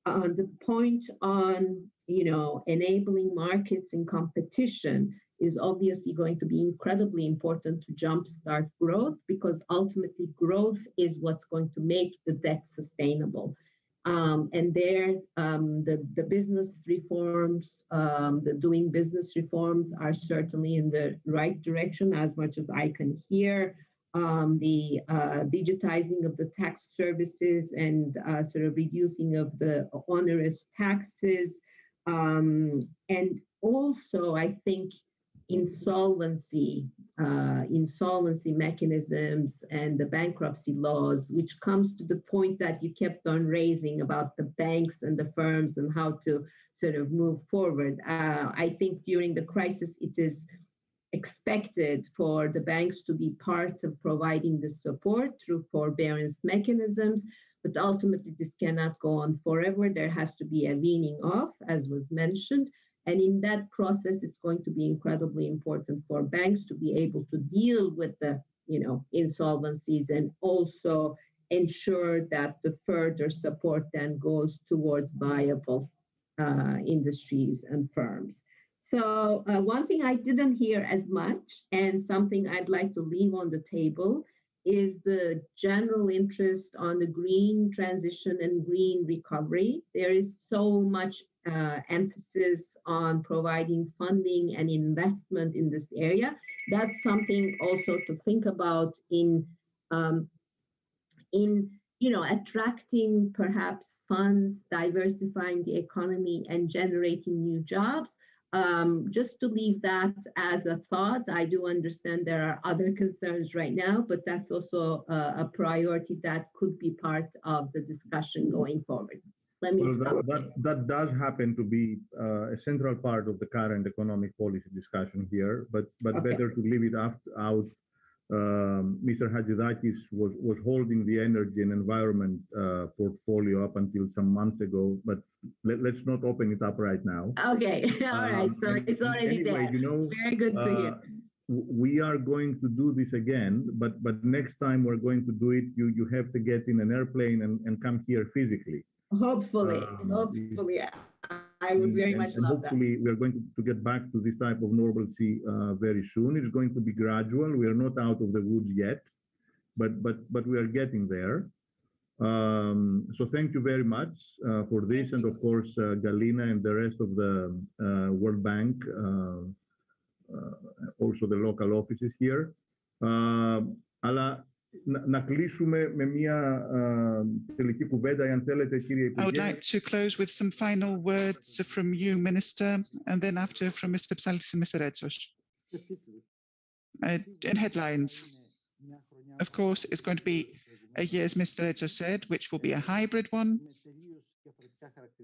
The point on, enabling markets in competition is obviously going to be incredibly important to jumpstart growth, because ultimately growth is what's going to make the debt sustainable. And there, the business reforms, the doing business reforms are certainly in the right direction as much as I can hear. The digitizing of the tax services and sort of reducing of the onerous taxes. And also, I think, insolvency mechanisms and the bankruptcy laws, which comes to the point that you kept on raising about the banks and the firms and how to sort of move forward. I think during the crisis, it is expected for the banks to be part of providing the support through forbearance mechanisms, but ultimately this cannot go on forever. There has to be a weaning off, as was mentioned. And in that process, it's going to be incredibly important for banks to be able to deal with the, insolvencies and also ensure that the further support then goes towards viable industries and firms. So one thing I didn't hear as much, and something I'd like to leave on the table, is the general interest on the green transition and green recovery. There is so much emphasis on providing funding and investment in this area. That's something also to think about in attracting perhaps funds, diversifying the economy, and generating new jobs. Just to leave that as a thought, I do understand there are other concerns right now, but that's also a priority that could be part of the discussion going forward. That does happen to be a central part of the current economic policy discussion here, but okay. Better to leave it out. Mr. Hatzidakis was holding the energy and environment portfolio up until some months ago, but let's not open it up right now. Okay, all right. So it's already anyway, there. Very good to hear. We are going to do this again, but next time we're going to do it, you have to get in an airplane and come here physically. Hopefully, I would very much love that. Hopefully, we are going to get back to this type of normalcy very soon. It's going to be gradual. We are not out of the woods yet, but we are getting there. So thank you very much for this, and of course, Gallina and the rest of the World Bank, also the local offices here. Να κλείσουμε με μια τελική κουβέντα, αν θέλετε, κύριε Υπουργέ. I would like to close with some final words from you, Minister, and then after from Mr. Psaltis and Mr. Retsos. In headlines, of course, it's going to be a year, as Mr. Retsos said, which will be a hybrid one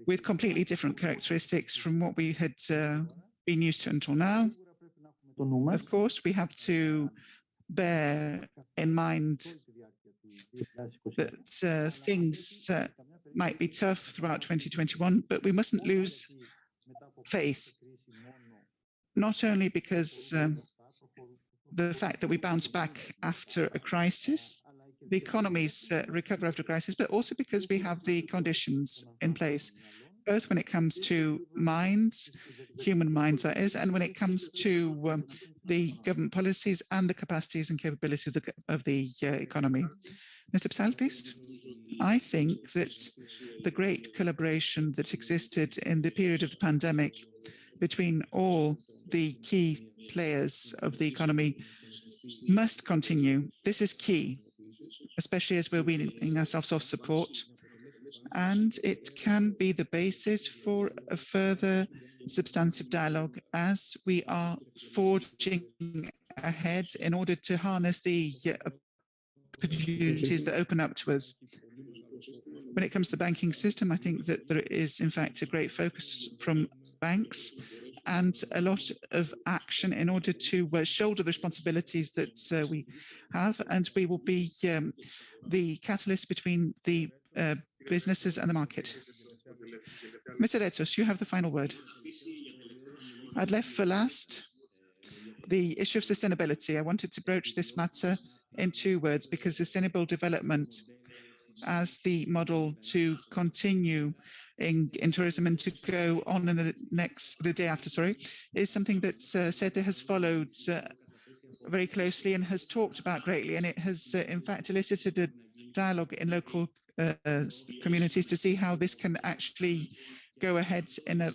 with completely different characteristics from what we had been used to until now. Of course, we have to bear in mind that things might be tough throughout 2021, but we mustn't lose faith, not only because the fact that we bounce back after a crisis, the economies recover after a crisis, but also because we have the conditions in place, both when it comes to minds, human minds that is, and when it comes to the government policies and the capacities and capabilities of the economy. Mr. Psaltis, I think that the great collaboration that existed in the period of the pandemic between all the key players of the economy must continue. This is key, especially as we're weaning ourselves off support. And it can be the basis for a further substantive dialogue as we are forging ahead in order to harness the opportunities that open up to us. When it comes to the banking system, I think that there is, in fact, a great focus from banks and a lot of action in order to shoulder the responsibilities that we have, and we will be the catalyst between the businesses and the market. Mr. Retsos, you have the final word. I'd left for last the issue of sustainability. I wanted to broach this matter in 2 words because sustainable development as the model to continue in tourism and to go on in the day after, is something that SETE has followed very closely and has talked about greatly. And it has, in fact, elicited a dialogue in local communities to see how this can actually go ahead in a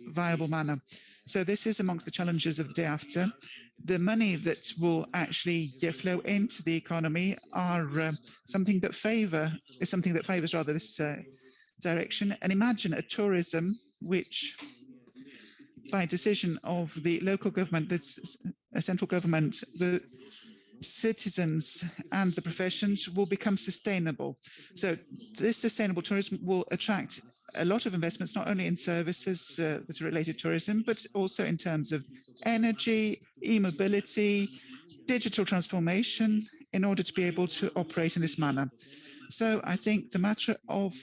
viable manner. So this is amongst the challenges of the day after. The money that will actually flow into the economy are something that favors this direction. And imagine a tourism which, by decision of the local government, that's a central government, the citizens and the professions will become sustainable. So this sustainable tourism will attract a lot of investments, not only in services that are related to tourism, but also in terms of energy, e-mobility, digital transformation, in order to be able to operate in this manner. So I think the matter of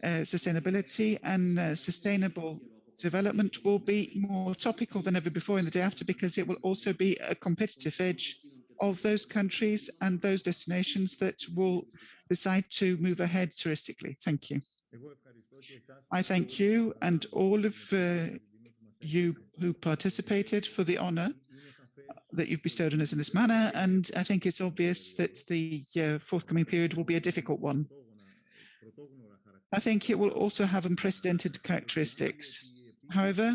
sustainability and sustainable development will be more topical than ever before in the day after, because it will also be a competitive edge of those countries and those destinations that will decide to move ahead touristically. Thank you. I thank you and all of you who participated, for the honor that you've bestowed on us in this manner. And I think it's obvious that the forthcoming period will be a difficult one. I think it will also have unprecedented characteristics. However,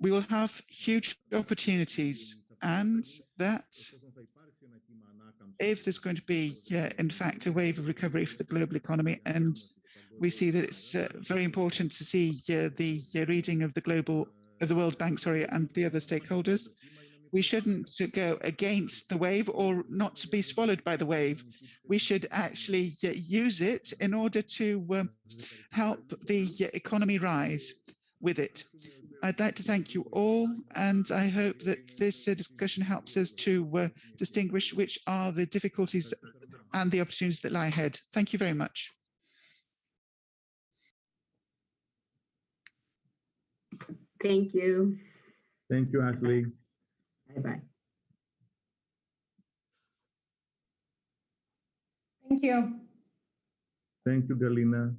we will have huge opportunities, and that if there's going to be, in fact, a wave of recovery for the global economy, and we see that it's very important to see the reading of the World Bank, and the other stakeholders. We shouldn't go against the wave or not to be swallowed by the wave. We should actually use it in order to help the economy rise with it. I'd like to thank you all, and I hope that this discussion helps us to distinguish which are the difficulties and the opportunities that lie ahead. Thank you very much. Thank you. Thank you, Asli. Bye-bye. Thank you. Thank you, Gallina.